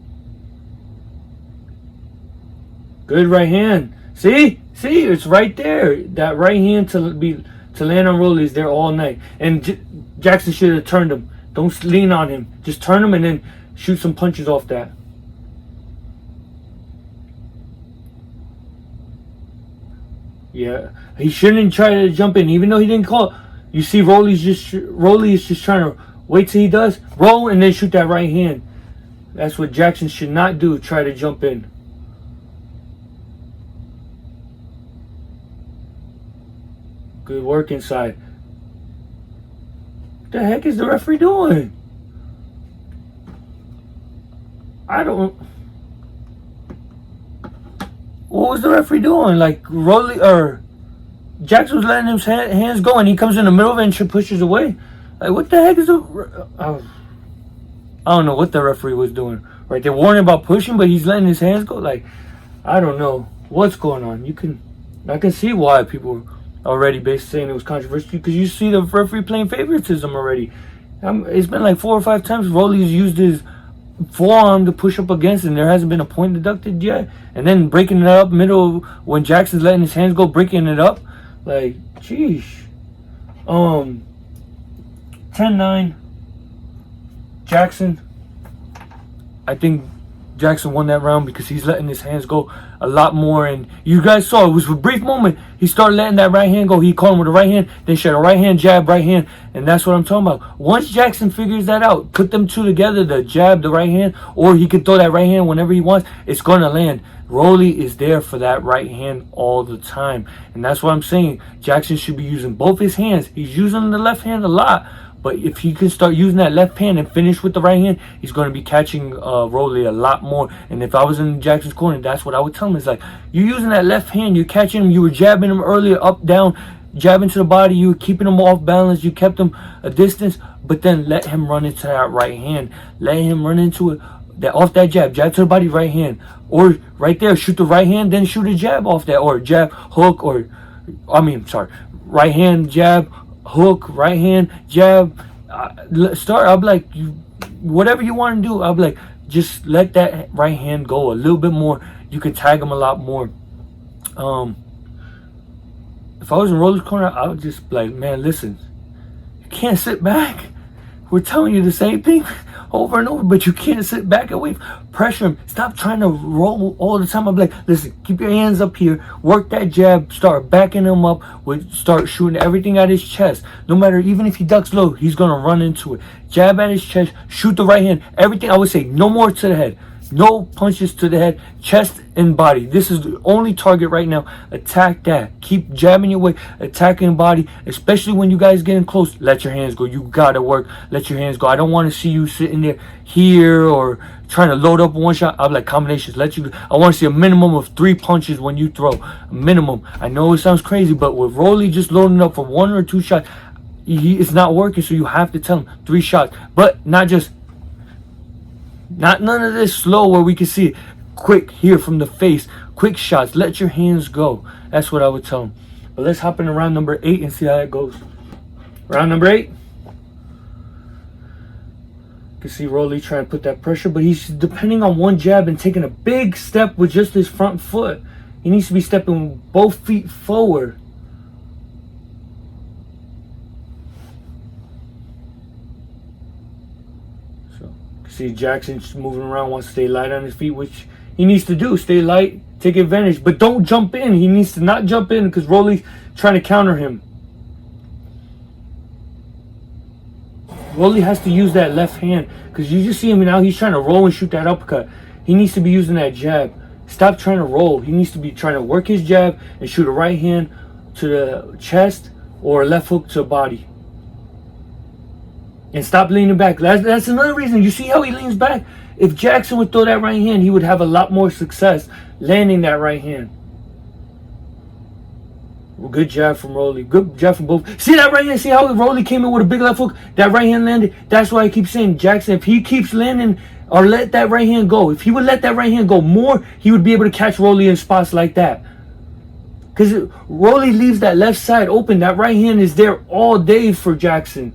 S1: Good right hand. See, it's right there. That right hand to land on Rolly is there all night. And Jackson should have turned him. Don't lean on him. Just turn him and then shoot some punches off that. Yeah, he shouldn't try to jump in, even though he didn't call. You see, Rolly is just trying to wait till he does roll and then shoot that right hand. That's what Jackson should not do. Try to jump in. Good work inside. What the heck is the referee doing? I don't. What was the referee doing? Like Rolly or Jackson was letting his hands go, and he comes in the middle of it and pushes away. Like, what the heck is the? I don't know what the referee was doing. Right, they're warning about pushing, but he's letting his hands go. Like, I don't know what's going on. I can see why people are already basically saying it was controversial, because you see the referee playing favoritism already. It's been like 4 or 5 times Rolly's used his forearm to push up against, and there hasn't been a point deducted yet. And then breaking it up middle when Jackson's letting his hands go, breaking it up. Like, sheesh. 10-9 Jackson. I think Jackson won that round because he's letting his hands go a lot more. And you guys saw it was a brief moment. He started letting that right hand go. He caught him with the right hand, then shot a right hand, jab, right hand. And that's what I'm talking about. Once Jackson figures that out, put them two together, the jab, the right hand, or he can throw that right hand whenever he wants, it's going to land. Rolly is there for that right hand all the time. And that's what I'm saying. Jackson should be using both his hands. He's using the left hand a lot. But if he can start using that left hand and finish with the right hand, he's going to be catching Rolly a lot more. And if I was in Jackson's corner, that's what I would tell him. It's like, you're using that left hand, you're catching him, you were jabbing him earlier, up, down, jabbing to the body, you were keeping him off balance, you kept him a distance, but then let him run into that right hand. Let him run into it, off that jab to the body, right hand. Or right there, shoot the right hand, then shoot a jab off that, or jab, hook, right hand, jab, hook, right hand, jab. I'll be like, whatever you want to do, I'll be like, just let that right hand go a little bit more. You can tag him a lot more. If I was in Roller's corner, I would just be like, man, listen, you can't sit back. We're telling you the same thing over and over, but you can't sit back and wait. Pressure him. Stop trying to roll all the time. I'm like, listen, keep your hands up here. Work that jab. Start backing him up. Start shooting everything at his chest. No matter, even if he ducks low, he's going to run into it. Jab at his chest. Shoot the right hand. Everything. I would say no more to the head. No punches to the head, chest and body. This is the only target right now. Attack that. Keep jabbing your way, attacking body, especially when you guys getting close. Let your hands go. You gotta work. Let your hands go. I don't want to see you sitting there here or trying to load up one shot. I'm like, combinations. I want to see a minimum of 3 punches when you throw. A minimum. I know it sounds crazy, but with Rolly just loading up for 1 or 2 shots, it's not working. So you have to tell him 3 shots, but not none of this slow where we can see it quick here from the face. Quick shots. Let your hands go. That's what I would tell him. But let's hop into round number 8 and see how that goes. Round number 8. You can see Rolly trying to put that pressure, but he's depending on one jab and taking a big step with just his front foot. He needs to be stepping both feet forward. See Jackson moving around, wants to stay light on his feet, which he needs to do. Stay light, take advantage, but don't jump in. He needs to not jump in because Rolly's trying to counter him. Rolly has to use that left hand because you just see him now. He's trying to roll and shoot that uppercut. He needs to be using that jab. Stop trying to roll. He needs to be trying to work his jab and shoot a right hand to the chest or a left hook to the body. And stop leaning back. That's another reason. You see how he leans back? If Jackson would throw that right hand, he would have a lot more success landing that right hand. Good jab from Rolly. Good jab from both. See that right hand? See how Rolly came in with a big left hook? That right hand landed. That's why I keep saying, Jackson, if he keeps landing or let that right hand go, if he would let that right hand go more, he would be able to catch Rolly in spots like that. Because Rolly leaves that left side open. That right hand is there all day for Jackson.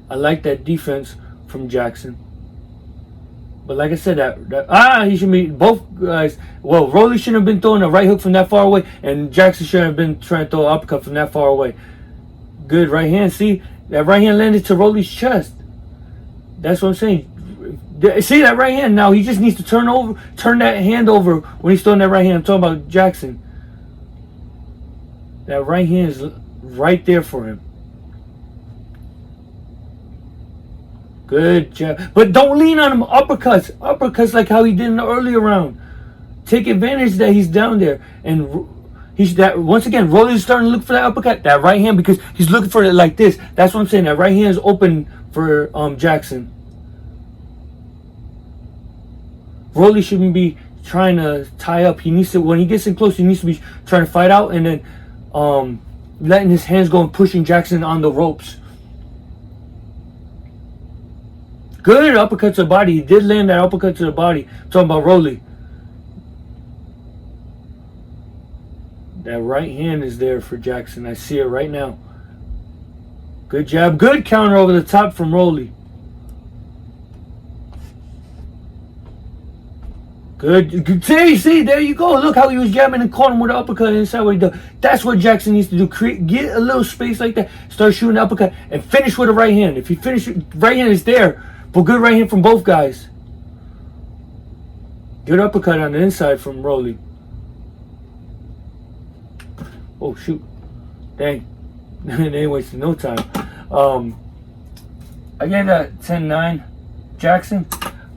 S1: I like that defense from Jackson. But like I said, he should be both guys. Well, Rolly shouldn't have been throwing a right hook from that far away, and Jackson shouldn't have been trying to throw an uppercut from that far away. Good right hand. See, that right hand landed to Rolly's chest. That's what I'm saying. See that right hand? Now he just needs to turn that hand over when he's throwing that right hand. I'm talking about Jackson. That right hand is right there for him. Good job. But don't lean on him. Uppercuts like how he did in the earlier round. Take advantage that he's down there. And he's that once again, Rolly's starting to look for that uppercut. That right hand, because he's looking for it like this. That's what I'm saying. That right hand is open for Jackson. Rolly shouldn't be trying to tie up. He needs to, when he gets in close, he needs to be trying to fight out and then letting his hands go and pushing Jackson on the ropes. Good uppercut to the body. He did land that uppercut to the body. I'm talking about Rolly. That right hand is there for Jackson. I see it right now. Good jab. Good counter over the top from Rolly. Good. See, there you go. Look how he was jabbing and caught him with an uppercut inside what he does. That's what Jackson needs to do. Get a little space like that. Start shooting the uppercut and finish with a right hand. If he finishes, right hand is there. But good right hand from both guys. Good uppercut on the inside from Rolly. Oh, shoot. Dang. They ain't wasting no time. I gave that 10-9 Jackson.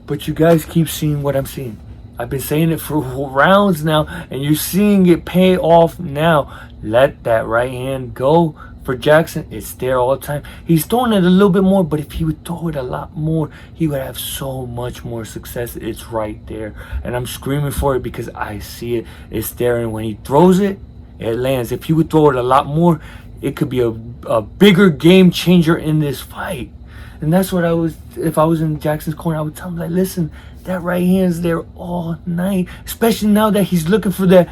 S1: But you guys keep seeing what I'm seeing. I've been saying it for rounds now. And you're seeing it pay off now. Let that right hand go. For Jackson, it's there all the time. He's throwing it a little bit more, but if he would throw it a lot more, he would have so much more success. It's right there. And I'm screaming for it because I see it. It's there. And when he throws it, it lands. If he would throw it a lot more, it could be a bigger game changer in this fight. And that's what if I was in Jackson's corner, I would tell him, like, listen, that right hand's there all night. Especially now that he's looking for that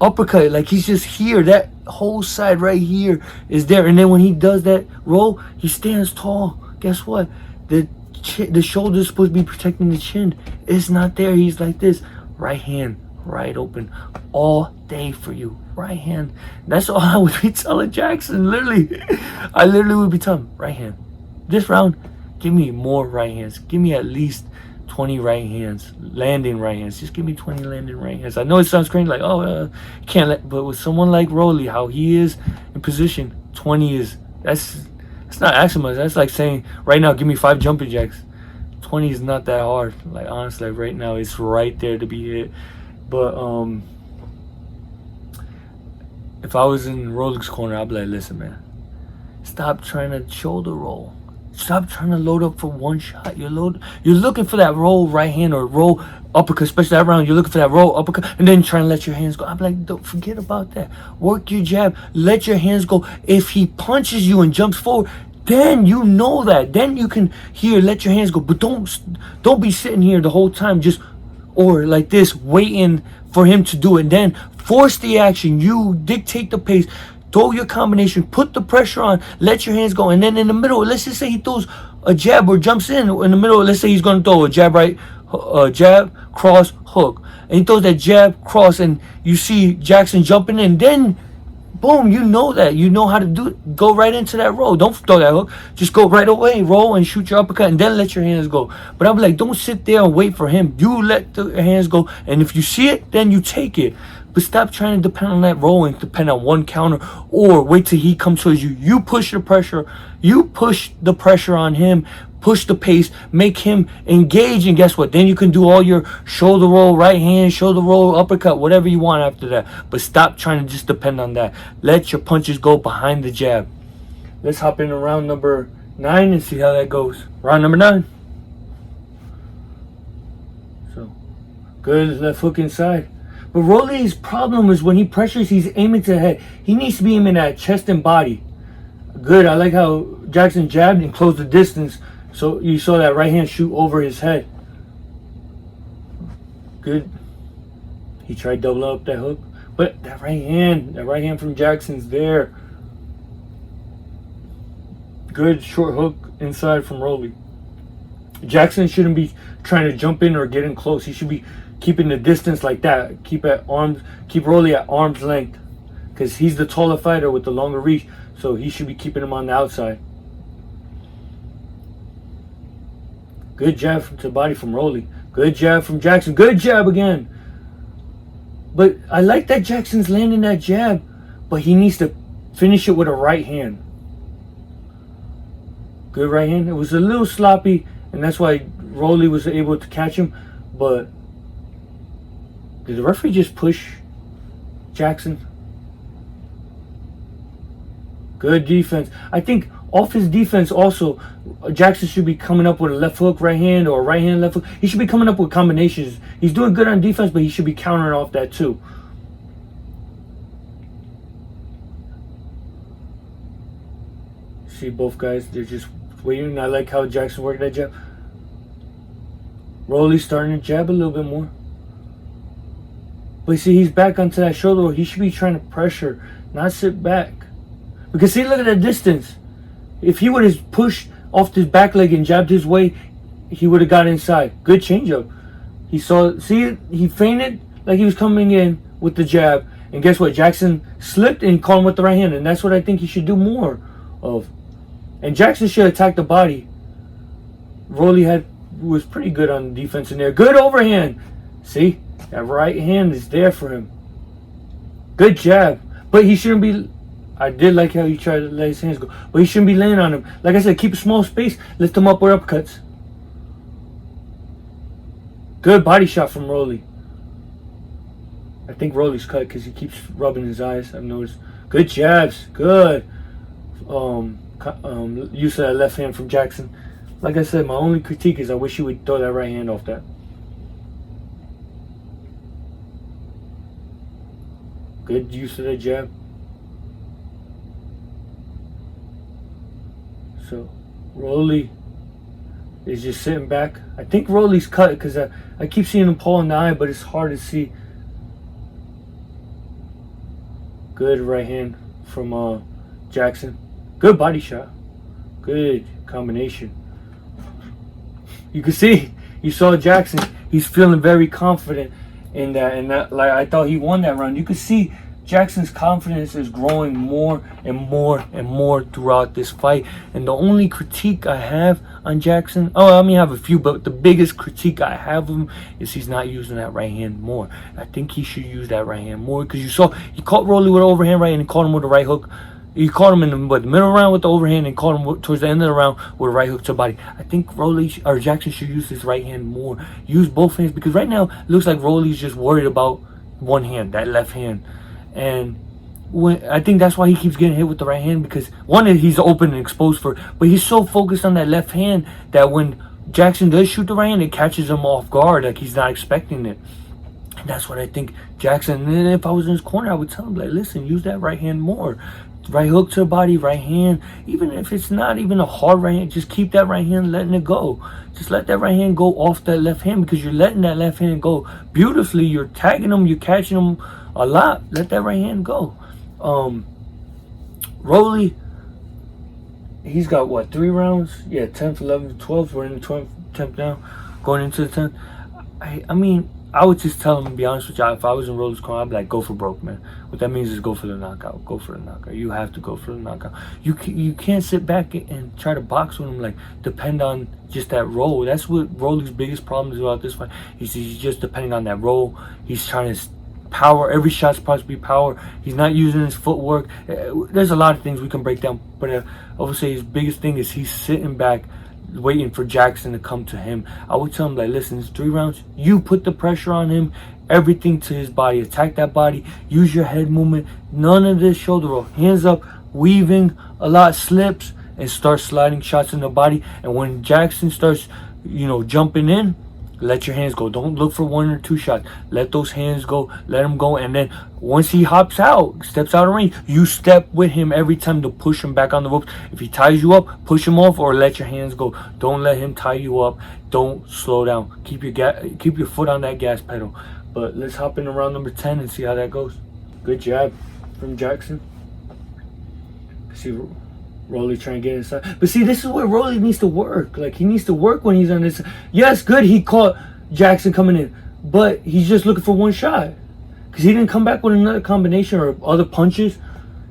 S1: uppercut. Like, he's just here. That whole side right here is there. And then when he does that roll, he stands tall. Guess what? The shoulder is supposed to be protecting the chin. It's not there. He's like this. Right hand, right open. All day for you. Right hand. That's all I would be telling Jackson. Literally. I literally would be telling him, right hand. This round, give me more right hands. Give me at least 20 right hands, landing right hands. Just give me 20 landing right hands. I know it sounds crazy, like, can't let, but with someone like Rolly, how he is in position, 20 is, that's not asking much. That's like saying, right now, give me 5 jumping jacks. 20 is not that hard. Like, honestly, like, right now, it's right there to be hit. But, if I was in Rolly's corner, I'd be like, listen, man, stop trying to shoulder roll. Stop trying to load up for one shot. You're looking for that roll right hand or roll uppercut, especially that round. You're looking for that roll uppercut and then trying to let your hands go. I'm like, don't forget about that. Work your jab. Let your hands go. If he punches you and jumps forward, then you know that. Then you can let your hands go. But don't be sitting here the whole time or like this waiting for him to do it. Then force the action. You dictate the pace. Throw your combination, put the pressure on, let your hands go, and then in the middle, let's just say he throws a jab or jumps in the middle. Let's say he's going to throw a jab right, jab, cross, hook, and he throws that jab, cross, and you see Jackson jumping in. Then, boom, you know how to do it. Go right into that roll. Don't throw that hook. Just go right away, roll and shoot your uppercut, and then let your hands go. But I'm like, don't sit there and wait for him. You let the hands go, and if you see it, then you take it. But stop trying to depend on that roll and depend on one counter or wait till he comes towards you. You push the pressure. You push the pressure on him. Push the pace. Make him engage. And guess what? Then you can do all your shoulder roll, right hand, shoulder roll, uppercut, whatever you want after that. But stop trying to just depend on that. Let your punches go behind the jab. Let's hop into round number 9 and see how that goes. Round number 9. So, good left hook inside. But Rolly's problem is when he pressures, he's aiming to the head. He needs to be aiming at chest and body. Good. I like how Jackson jabbed and closed the distance. So you saw that right hand shoot over his head. Good. He tried doubling up that hook. But that right hand from Jackson's there. Good short hook inside from Rolly. Jackson shouldn't be trying to jump in or get in close. He should be keeping the distance like that. Keep Rolly at arm's length. Because he's the taller fighter with the longer reach. So he should be keeping him on the outside. Good jab to the body from Rolly. Good jab from Jackson. Good jab again. But I like that Jackson's landing that jab. But he needs to finish it with a right hand. Good right hand. It was a little sloppy. And that's why Rolly was able to catch him. But did the referee just push Jackson? Good defense. I think off his defense also, Jackson should be coming up with a left hook, right hand, or a right hand, left hook. He should be coming up with combinations. He's doing good on defense, but he should be countering off that too. See both guys, they're just waiting. I like how Jackson worked that jab. Rolly's starting to jab a little bit more. But see, he's back onto that shoulder. He should be trying to pressure, not sit back. Because see, look at that distance. If he would have pushed off his back leg and jabbed his way, he would have got inside. Good changeup. He saw, see, he feinted like he was coming in with the jab. And guess what? Jackson slipped and caught him with the right hand. And that's what I think he should do more of. And Jackson should attack the body. Rolly was pretty good on defense in there. Good overhand. See? That right hand is there for him. Good jab. But he shouldn't be... I did like how he tried to let his hands go. But he shouldn't be laying on him. Like I said, keep a small space. Lift him up with uppercuts. Good body shot from Rolly. I think Rolly's cut because he keeps rubbing his eyes. I've noticed. Good jabs. Good. Use of that left hand from Jackson. Like I said, my only critique is I wish he would throw that right hand off that. Good use of that jab. So, Rolly is just sitting back. I think Rolly's cut because I keep seeing him pull in the eye, but it's hard to see. Good right hand from Jackson. Good body shot. Good combination. You can see, you saw Jackson. He's feeling very confident in that. And that, like I thought he won that round. You could see Jackson's confidence is growing more and more and more throughout this fight. And the only critique I have on Jackson, I have a few, but the biggest critique I have of him is he's not using that right hand more. I think he should use that right hand more because you saw he caught Rolly with an overhand right and he caught him with a right hook. He caught him in the middle round with the overhand and caught him towards the end of the round with a right hook to the body. I think Jackson should use his right hand more. Use both hands because right now it looks like Rolly's just worried about one hand, that left hand. And I think that's why he keeps getting hit with the right hand because one, he's open and exposed for it, but he's so focused on that left hand that when Jackson does shoot the right hand, it catches him off guard, like he's not expecting it. And that's what I think Jackson, and if I was in his corner, I would tell him, like, listen, use that right hand more. Right hook to the body, right hand. Even if it's not even a hard right hand, just keep that right hand letting it go. Just let that right hand go off that left hand because you're letting that left hand go beautifully. You're tagging them, you're catching them a lot. Let that right hand go. Rolly, he's got what, 3 rounds? Yeah, 10th, 11th, 12th. We're in the 10th now, going into the 10th. I mean, I would just tell him, to be honest with you, if I was in Rolly's corner, I'd be like, go for broke, man. What that means is go for the knockout. Go for the knockout. You have to go for the knockout. You can't sit back and try to box with him, like, depend on just that roll. That's what Rolly's biggest problem is about this fight. He's just depending on that roll. He's trying to power. Every shot's supposed to be power. He's not using his footwork. There's a lot of things we can break down, but I would say his biggest thing is he's sitting back waiting for Jackson to come to him. I would tell him, like, listen, it's 3 rounds. You put the pressure on him, everything to his body. Attack that body. Use your head movement. None of this shoulder roll. Hands up, weaving, a lot slips, and start sliding shots in the body. And when Jackson starts, jumping in, Let your hands go. Don't look for 1 or 2 shots. Let those hands go. Let him go. And then once he hops out, steps out of range, you step with him every time to push him back on the ropes. If he ties you up, push him off or let your hands go. Don't let him tie you up. Don't slow down. Keep your foot on that gas pedal. But let's hop in round number 10 and see how that goes. Good jab from Jackson. See Rolly trying to get inside. But see, this is where Rolly needs to work. Like, he needs to work when he's on this. Yes, good, he caught Jackson coming in. But he's just looking for 1 shot. Because he didn't come back with another combination or other punches.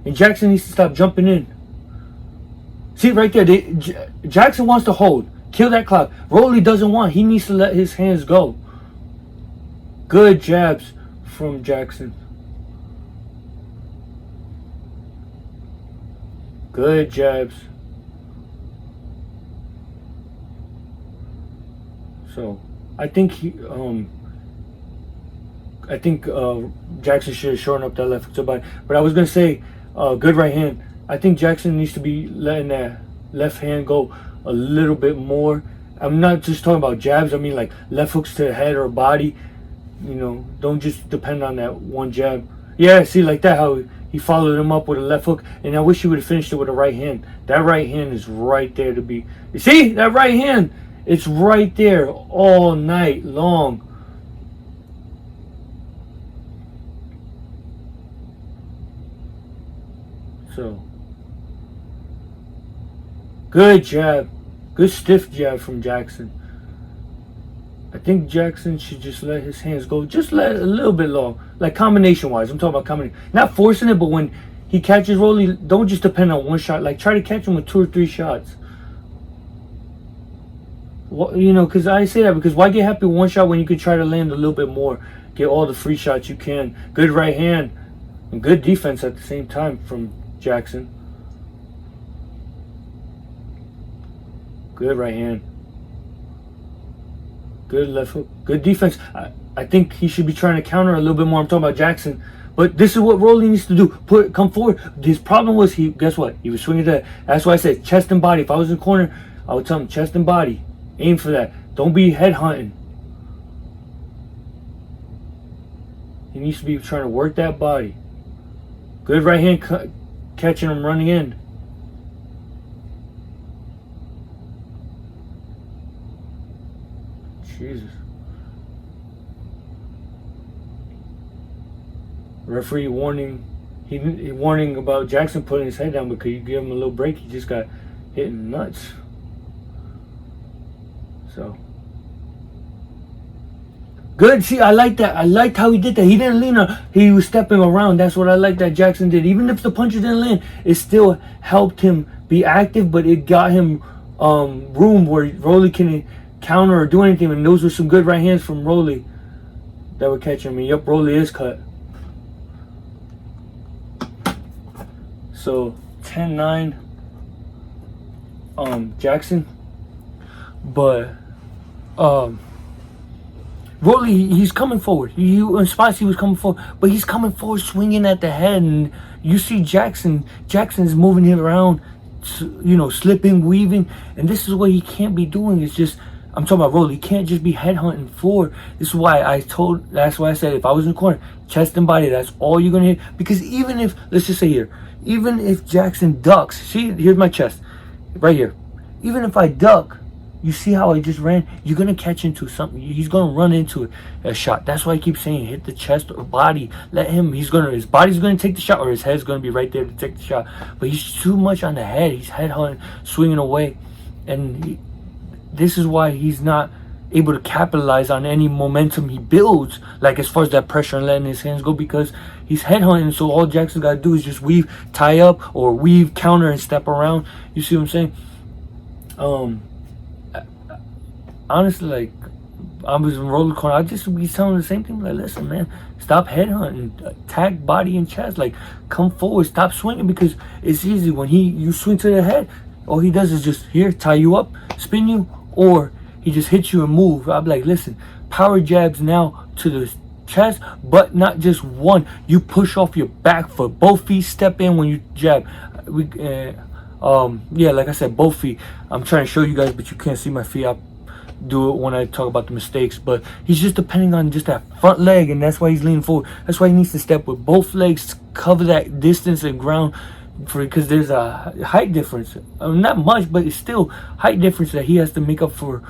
S1: And Jackson needs to stop jumping in. See, right there. Jackson wants to hold. Kill that clock. Rolly doesn't want. He needs to let his hands go. Good jabs from Jackson. Good jabs. So I think Jackson should have shortened up that left hook to body. But I was gonna say, good right hand. I think Jackson needs to be letting that left hand go a little bit more. I'm not just talking about jabs. I mean like left hooks to the head or body. You know, don't just depend on that one jab. Yeah, see, like that, how he followed him up with a left hook, and I wish he would have finished it with a right hand. That right hand is right there to be. You see, that right hand, it's right there all night long. So, good jab. Good stiff jab from Jackson. I think Jackson should just let his hands go. Just let it a little bit long. Like combination-wise. I'm talking about combination. Not forcing it, but when he catches Rolly, don't just depend on 1 shot. Like, try to catch him with 2 or 3 shots. Well, you know, because I say that because why get happy with 1 shot when you can try to land a little bit more? Get all the free shots you can. Good right hand. And good defense at the same time from Jackson. Good right hand. Good left hook. Good defense. I think he should be trying to counter a little bit more. I'm talking about Jackson. But this is what Rolly needs to do. Come forward. His problem was guess what? He was swinging that. That's why I said chest and body. If I was in the corner, I would tell him chest and body. Aim for that. Don't be head hunting. He needs to be trying to work that body. Good right hand catching him running in. Jesus. Referee warning. He warning about Jackson putting his head down because you give him a little break. He just got hit in the nuts. So good. See, I like that. I liked how he did that. He didn't lean on. He was stepping around. That's what I like that Jackson did. Even if the punches didn't land, it still helped him be active. But it got him room where Rolly can counter or do anything, and those were some good right hands from Rolly that were catching me. Yup, Rolly is cut. So 10-9 Jackson. But Rolly, he's coming forward. In spots he was coming forward, but he's coming forward swinging at the head, and you see Jackson's moving him around, you know, slipping, weaving, and this is what he can't be doing. It's just, I'm talking about Rolly. He can't just be headhunting forward. This is why that's why I said if I was in the corner, chest and body, that's all you're gonna hit. Because even if, let's just say here, even if Jackson ducks, see, here's my chest, right here. Even if I duck, you see how I just ran? You're gonna catch into something. He's gonna run into a shot. That's why I keep saying hit the chest or body. Let him. His body's gonna take the shot, or his head's gonna be right there to take the shot. But he's too much on the head. He's head hunting, swinging away, and this is why he's not able to capitalize on any momentum he builds, like as far as that pressure and letting his hands go, because he's headhunting. So all Jackson got to do is just weave, tie up, or weave, counter, and step around. You see what I'm saying? Honestly, like, I was in roller corner, I'd just be telling the same thing, like, listen, man, stop headhunting, attack body and chest, like, come forward, stop swinging, because it's easy when you swing to the head, all he does is just here, tie you up, spin you, or he just hits you and move. I'm like, listen, power jabs now to the chest, but not just one. You push off your back foot, both feet step in when you jab. Yeah, like I said, both feet. I'm trying to show you guys, but you can't see my feet. do it when I talk about the mistakes. But he's just depending on just that front leg, and that's why he's leaning forward. That's why he needs to step with both legs to cover that distance and ground, because there's a height difference. Not much, but it's still height difference that he has to make up for,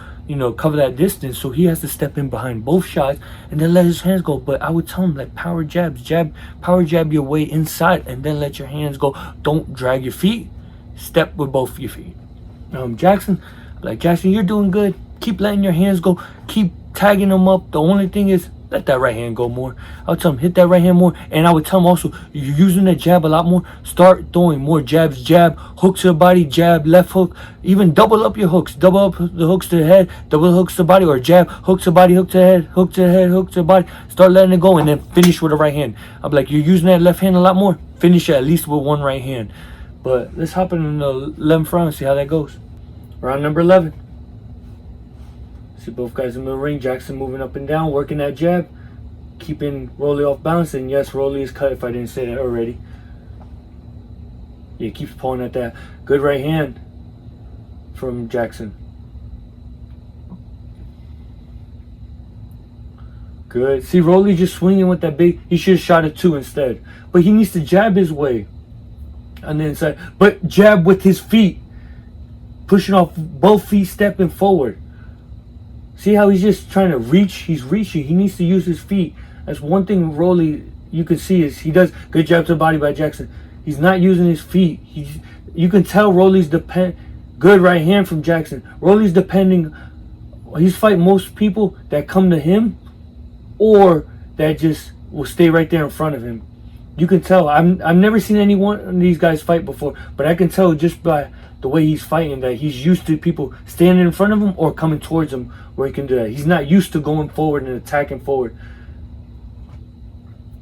S1: cover that distance. So he has to step in behind both shots and then let his hands go. But I would tell him, like, power jab your way inside and then let your hands go. Don't drag your feet. Step with both your feet. Jackson, you're doing good. Keep letting your hands go. Keep tagging them up. The only thing is, let that right hand go more. I would tell him, hit that right hand more. And I would tell him also, you're using that jab a lot more. Start throwing more jabs. Jab, hook to the body, jab, left hook. Even double up your hooks. Double up the hooks to the head, double hooks to the body, or jab, hook to the body, hook to the head, hook to the head, hook to the body. Start letting it go and then finish with the right hand. I'm like, you're using that left hand a lot more. Finish it at least with one right hand. But let's hop in the 11th round and see how that goes. Round number 11. See both guys in the ring. Jackson moving up and down, working that jab, keeping Rolly off balance. And yes, Rolly is cut if I didn't say that already. Yeah, he keeps pulling at that. Good right hand from Jackson. Good. See, Rolly just swinging with that big. He should have shot it 2 instead. But he needs to jab his way on the inside. But jab with his feet. Pushing off both feet, stepping forward. See how he's just trying to reach? He's reaching. He needs to use his feet. That's one thing Rolly, you can see, is he does good jab to the body by Jackson. He's not using his feet. You can tell Rolly's good right hand from Jackson. Rolly's depending. He's fighting most people that come to him, or that just will stay right there in front of him. You can tell. I've never seen any one of these guys fight before, but I can tell just by the way he's fighting that he's used to people standing in front of him or coming towards him where he can do that. He's not used to going forward and attacking forward.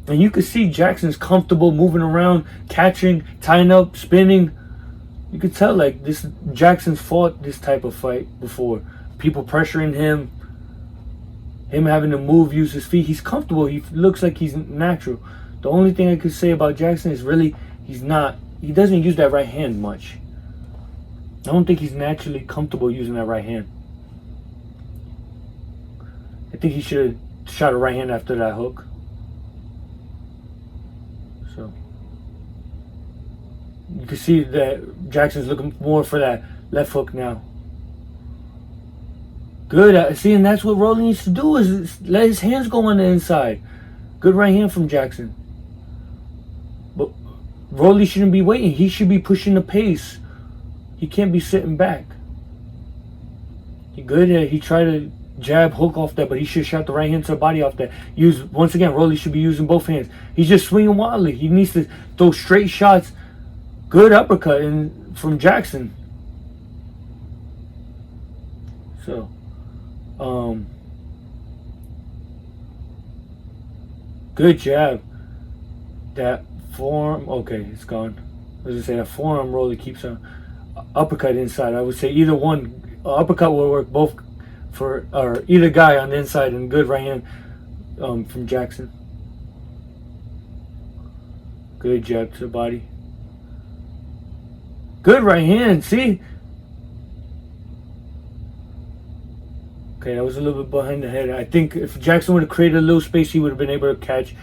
S1: And you can see Jackson's comfortable moving around, catching, tying up, spinning. You can tell, like, this Jackson's fought this type of fight before. People pressuring him having to move, use his feet. He's comfortable. He looks like he's natural. The only thing I could say about Jackson is really he doesn't use that right hand much. I don't think he's naturally comfortable using that right hand. I think he should have shot a right hand after that hook. So you can see that Jackson's looking more for that left hook now. Good. See, and that's what Rolly needs to do, is let his hands go on the inside. Good right hand from Jackson. But Rolly shouldn't be waiting. He should be pushing the pace. He can't be sitting back. He good. He tried to jab, hook off that, but he should have shot the right hand to the body off that. Once again, Rolly should be using both hands. He's just swinging wildly. He needs to throw straight shots. Good uppercut from Jackson. So, good jab. That forearm, okay, it's gone. I was gonna say that forearm Rolly keeps on. Uppercut inside. I would say either one. Uppercut will work both for, or either guy on the inside, and good right hand from Jackson. Good jab to the body. Good right hand. See? Okay, that was a little bit behind the head. I think if Jackson would have created a little space, he would have been able to catch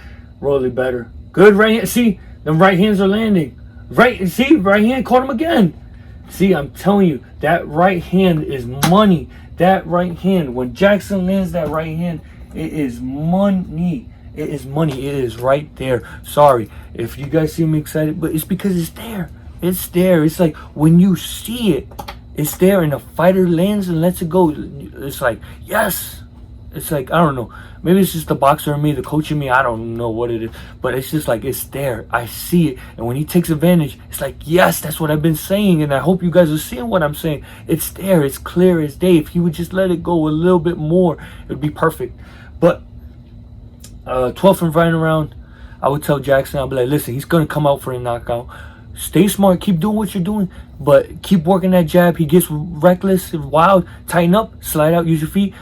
S1: Rolly better. Good right hand. See? The right hands are landing. See? Right hand caught him again. See, I'm telling you, that right hand is money. That right hand, when Jackson lands that right hand, it is money. It is money. It is right there. Sorry if you guys see me excited, but it's because it's there. It's there. It's like when you see it, it's there, and a fighter lands and lets it go. It's like, yes. It's like, I don't know. Maybe it's just the boxer in me, the coach in me. I don't know what it is. But it's just like, it's there. I see it. And when he takes advantage, it's like, yes, that's what I've been saying. And I hope you guys are seeing what I'm saying. It's there. It's clear as day. If he would just let it go a little bit more, it would be perfect. But 12th and final round, I would tell Jackson, I'll be like, listen, he's going to come out for a knockout. Stay smart. Keep doing what you're doing. But keep working that jab. He gets reckless and wild. Tighten up. Slide out. Use your feet.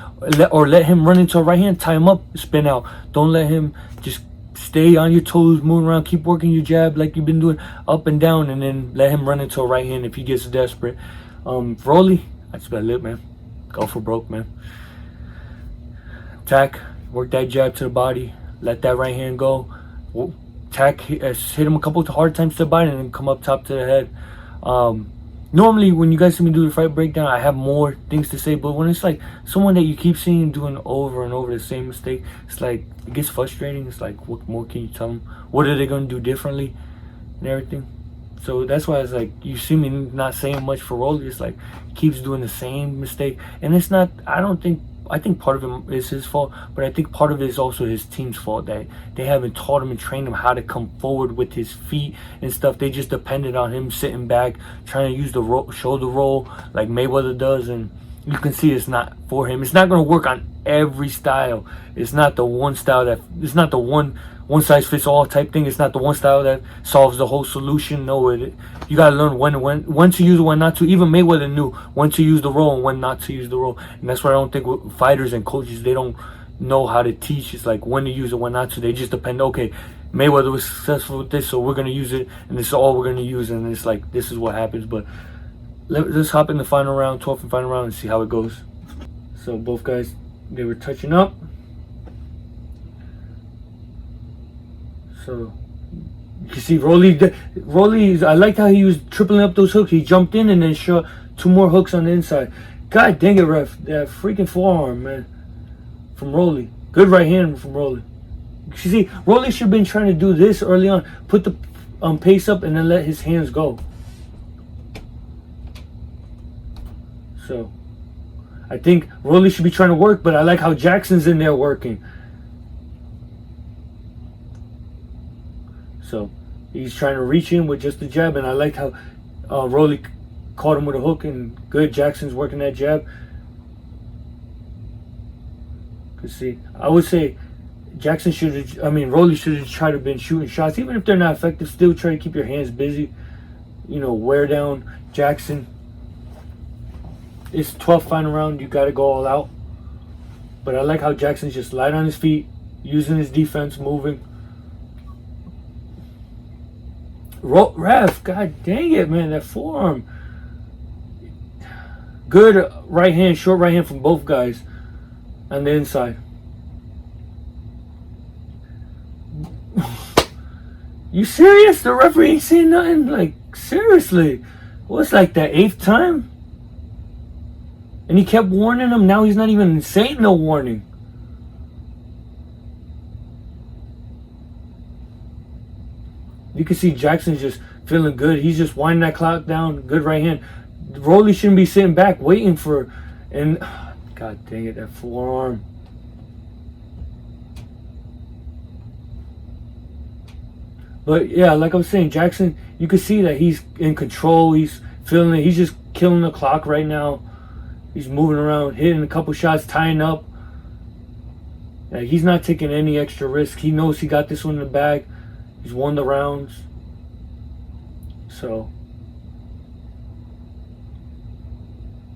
S1: Or let him run into a right hand. Tie him up. Spin out. Don't let him just stay on your toes. Move around. Keep working your jab like you've been doing. Up and down. And then let him run into a right hand if he gets desperate. Rolly, that's about it, man. go for broke, man. Attack, work that jab to the body, let that right hand go. Attack, hit him a couple of hard times to the body, and then come up top to the head. Normally, when you guys see me do the fight breakdown, I have more things to say, but when it's like someone that you keep seeing doing over and over the same mistake, it's like, it gets frustrating. It's like, what more can you tell them? What are they going to do differently and everything? So that's why it's like, you see me not saying much for Rolly. It's like, he keeps doing the same mistake. And it's not, I think part of it is his fault, but I think part of it is also his team's fault, that they haven't taught him and trained him how to come forward with his feet and stuff. They just depended on him sitting back, trying to use the shoulder roll like Mayweather does, and you can see it's not for him. It's not going to work on every style. It's not the one style that, it's not the one size fits all type thing. It's not the one style that solves the whole solution. No, you gotta learn when to use it, when not to. Even Mayweather knew when to use the roll and when not to use the roll. And that's why I don't think fighters and coaches, they don't know how to teach. It's like when to use it, when not to. They just depend, okay, Mayweather was successful with this, so we're gonna use it, and this is all we're gonna use, and it's like, this is what happens. But let's hop in the final round, 12th and final round, and see how it goes. So both guys, they were touching up. So you can see Rolly, I liked how he was tripling up those hooks. He jumped in and then shot 2 more hooks on the inside. God dang it, ref. That freaking forearm, man. From Rolly. Good right hand from Rolly. You see, Rolly should have been trying to do this early on. Put the pace up and then let his hands go. So I think Rolly should be trying to work, but I like how Jackson's in there working. So he's trying to reach in with just the jab, and I like how Rolly caught him with a hook, and good. Jackson's working that jab. Cause see, I would say Jackson should have, Rolly should have tried to been shooting shots, even if they're not effective. Still try to keep your hands busy. You know, wear down Jackson. It's 12th final round. You got to go all out. But I like how Jackson's just light on his feet, using his defense, moving. Ref, god dang it, man, that forearm. Good right hand, short right hand from both guys on the inside. You serious? The referee ain't saying nothing? Like, seriously? What's like the 8th time? And he kept warning him. Now he's not even saying no warning. You can see Jackson's just feeling good. He's just winding that clock down. Good right hand. Rolly shouldn't be sitting back waiting for, and god dang it, that forearm. But yeah, like I was saying, Jackson, you can see that he's in control. He's feeling it. He's just killing the clock right now. He's moving around, hitting a couple shots, tying up. Yeah, he's not taking any extra risk. He knows he got this one in the bag. He's won the rounds. So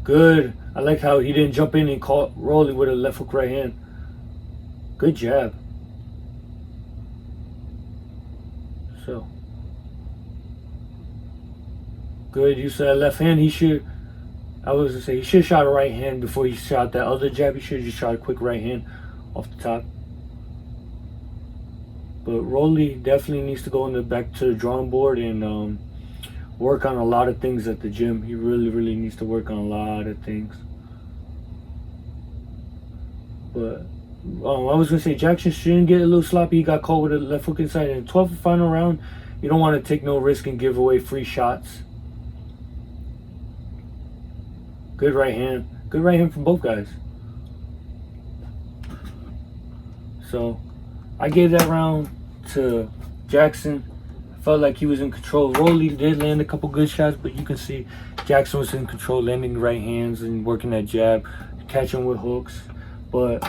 S1: good. I like how he didn't jump in and caught Rolly with a left hook right hand. Good jab. So good use of that left hand. He should have shot a right hand before he shot that other jab. He should have just shot a quick right hand off the top. But Rolly definitely needs to go back to the drawing board and work on a lot of things at the gym. He really, really needs to work on a lot of things. But I was going to say, Jackson shouldn't get a little sloppy. He got caught with a left hook inside. In the 12th and final round, you don't want to take no risk and give away free shots. Good right hand. Good right hand from both guys. So I gave that round to Jackson. I felt like he was in control. Rolly did land a couple good shots, but you can see Jackson was in control, landing right hands and working that jab, catching with hooks. But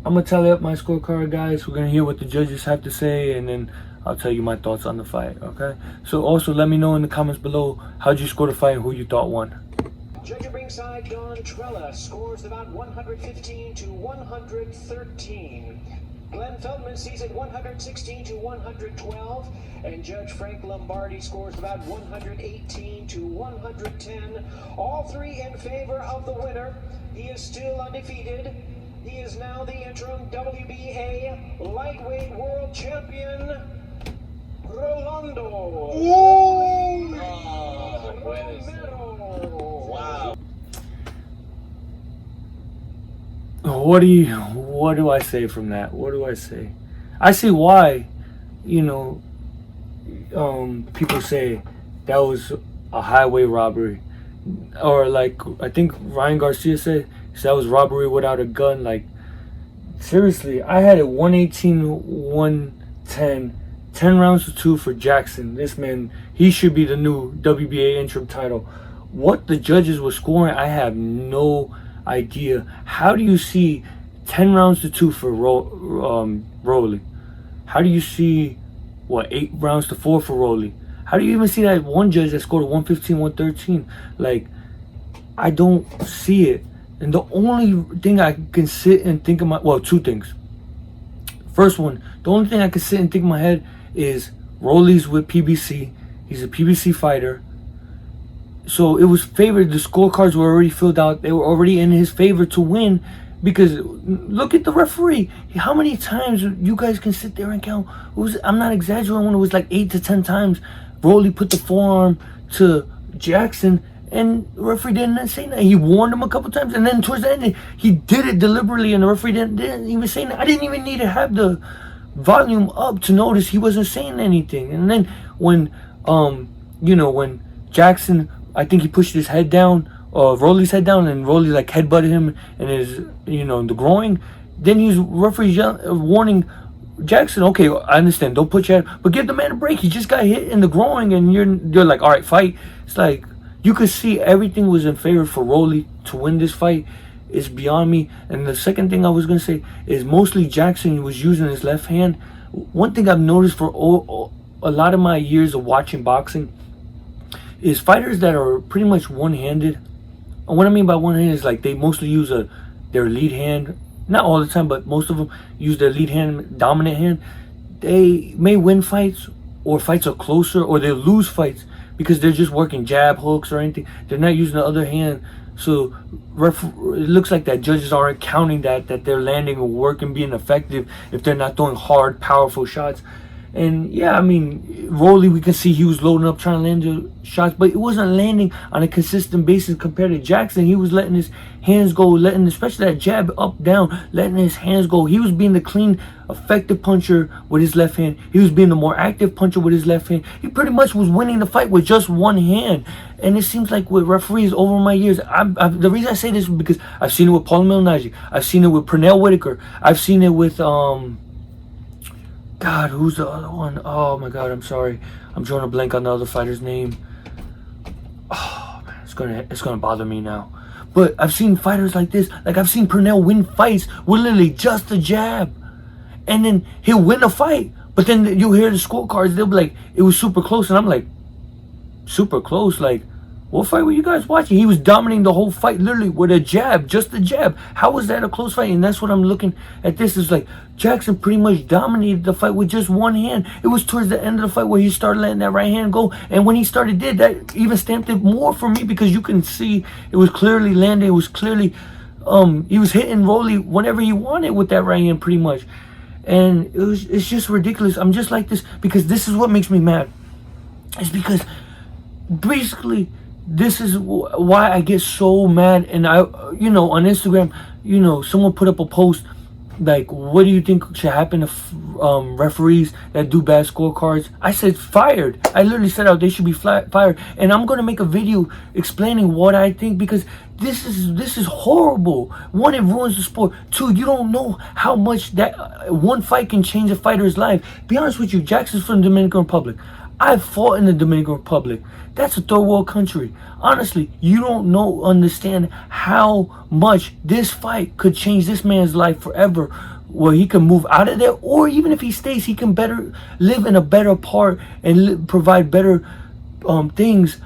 S1: I'm going to tally up my scorecard, guys. We're going to hear what the judges have to say, and then I'll tell you my thoughts on the fight, okay? So also let me know in the comments below, how'd you score the fight and who you thought won?
S2: Judge at ringside, Don Trella scores about 115 to 113. Glenn Feldman sees it 116 to 112, and Judge Frank Lombardi scores about 118 to 110. All three in favor of the winner. He is still undefeated. He is now the interim WBA lightweight world champion, Rolando. Romero.
S3: Wow.
S1: What do I say from that? What do I say? I see why, you know, people say that was a highway robbery, or like I think Ryan Garcia said that was robbery without a gun. Like, seriously, I had it 118, 110, 10 rounds to 2 for Jackson. This man, he should be the new WBA interim title. What the judges were scoring, I have no idea. How do you see 10 rounds to 2 for Rolly? How do you see 8 rounds to 4 for Rolly? How do you even see that one judge that scored 115, 113? Like, I don't see it. And the only thing I can sit and think of two things. First one, the only thing I can sit and think in my head is Rolly's with PBC. He's a PBC fighter. So it was favored. The scorecards were already filled out. They were already in his favor to win. Because look at the referee. How many times you guys can sit there and count? I'm not exaggerating when it was like 8 to 10 times. Rolly put the forearm to Jackson, and the referee didn't say that. He warned him a couple times, and then towards the end, he did it deliberately, and the referee didn't even say that. I didn't even need to have the volume up to notice he wasn't saying anything. And then when, when Jackson, I think he pushed his head down, Rolly's head down, and Rolly like headbutted him in his, the groin. Then he's referee warning Jackson, okay, I understand, don't put your head, but give the man a break. He just got hit in the groin, and you're like, all right, fight. It's like you could see everything was in favor for Rolly to win this fight. It's beyond me. And the second thing I was gonna say is mostly Jackson was using his left hand. One thing I've noticed for a lot of my years of watching boxing is fighters that are pretty much one-handed. And what I mean by one-handed is like they mostly use their lead hand. Not all the time, but most of them use their lead hand, dominant hand. They may win fights, or fights are closer, or they lose fights because they're just working jab hooks or anything. They're not using the other hand. So it looks like that judges aren't counting that they're landing or working, being effective if they're not throwing hard, powerful shots. And yeah, I mean, Rolly, we can see he was loading up trying to land the shots, but it wasn't landing on a consistent basis compared to Jackson. He was letting his hands go, especially that jab up, down, letting his hands go. He was being the clean, effective puncher with his left hand. He was being the more active puncher with his left hand. He pretty much was winning the fight with just one hand. And it seems like with referees over my years, the reason I say this is because I've seen it with Paul Milnaji. I've seen it with Pernell Whitaker. I've seen it with, God, who's the other one? Oh my God, I'm sorry. I'm drawing a blank on the other fighter's name. Oh man, it's gonna bother me now. But I've seen fighters like this. Like I've seen Pernell win fights with literally just a jab, and then he'll win a fight. But then you'll hear the scorecards. They'll be like, it was super close, and I'm like, super close? Like, what fight were you guys watching? He was dominating the whole fight literally with a jab, just a jab. How was that a close fight? And that's what I'm looking at. This is like Jackson pretty much dominated the fight with just one hand. It was towards the end of the fight where he started letting that right hand go. And when he did that, even stamped it more for me because you can see it was clearly landing. It was clearly, he was hitting Rolly whenever he wanted with that right hand pretty much. And it's just ridiculous. I'm just like this because this is what makes me mad. It's because basically, this is why I get so mad. And I, on Instagram, someone put up a post like, what do you think should happen if referees that do bad scorecards? I said fired. I literally said out they should be fired. And I'm gonna make a video explaining what I think because this is horrible. One, it ruins the sport. Two, you don't know how much that one fight can change a fighter's life. Be honest with you, Jackson's from the Dominican Republic. I fought in the Dominican Republic. That's a third world country. Honestly, you don't understand how much this fight could change this man's life forever. Where he can move out of there, or even if he stays, he can better live in a better part and provide better things,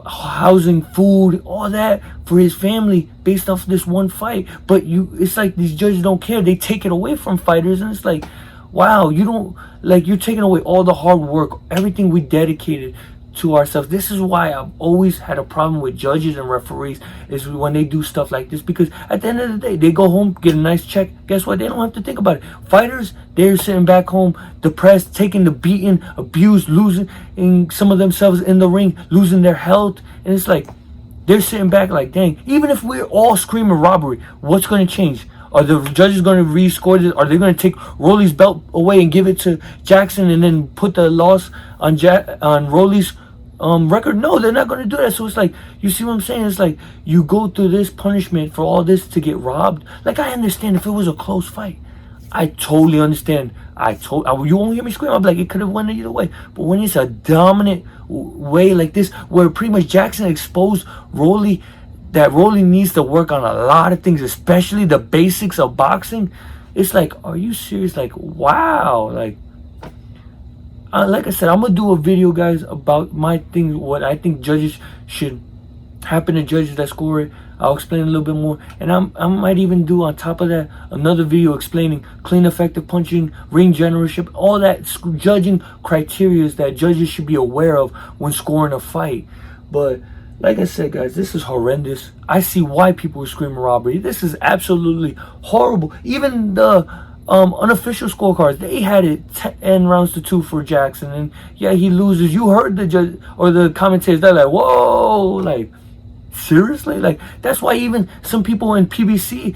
S1: housing, food, all that for his family based off this one fight. But it's like these judges don't care. They take it away from fighters, and it's like, wow, you're taking away all the hard work, everything we dedicated to ourselves. This is why I've always had a problem with judges and referees, is when they do stuff like this, because at the end of the day, they go home, get a nice check. Guess what? They don't have to think about it. Fighters, they're sitting back home depressed, taking the beating, abused, losing some of themselves in the ring, losing their health. And it's like they're sitting back like, dang, even if we're all screaming robbery, what's going to change? Are the judges going to rescore this? Are they going to take Rolly's belt away and give it to Jackson and then put the loss on Rolly's record? No, they're not going to do that. So it's like, you see what I'm saying? It's like you go through this punishment for all this to get robbed. Like, I understand if it was a close fight. I totally understand. You won't hear me scream. I'm like, it could have went either way. But when it's a dominant way like this, where pretty much Jackson exposed Rolly, that Rolly needs to work on a lot of things, especially the basics of boxing. It's like, are you serious? Like, wow. Like I said, I'm gonna do a video, guys, about my thing, what I think judges should happen to judges that score it. I'll explain a little bit more, and I might even do on top of that another video explaining clean, effective punching, ring generalship, all that judging criteria that judges should be aware of when scoring a fight. But like I said, guys, this is horrendous. I see why people are screaming robbery. This is absolutely horrible. Even the unofficial scorecards, they had it 10 rounds to 2 for Jackson, and yeah, he loses. You heard the judge or the commentators, they're like, whoa, like, seriously? Like, that's why even some people in PBC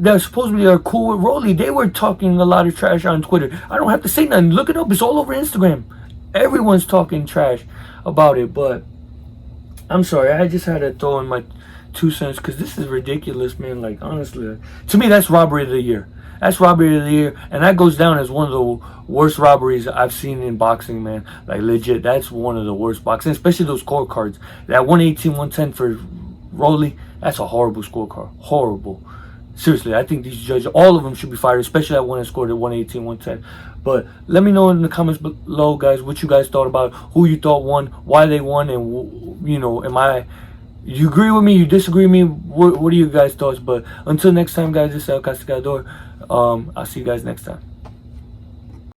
S1: that supposedly are cool with Rolly, they were talking a lot of trash on Twitter. I don't have to say nothing. Look it up. It's all over Instagram. Everyone's talking trash about it. But I'm sorry, I just had to throw in my 2 cents, because this is ridiculous, man. Like, honestly, to me, that's robbery of the year. That's robbery of the year, and that goes down as one of the worst robberies I've seen in boxing, man. Like, legit, that's one of the worst boxing, especially those scorecards. That 118, 110 for Rolly, that's a horrible scorecard. Horrible. Seriously, I think these judges, all of them should be fired, especially that one that scored at 118, 110. But let me know in the comments below, guys, what you guys thought about, who you thought won, why they won, and, you know, you agree with me, you disagree with me, what are you guys' thoughts? But until next time, guys, this is El Castigador. I'll see you guys next time.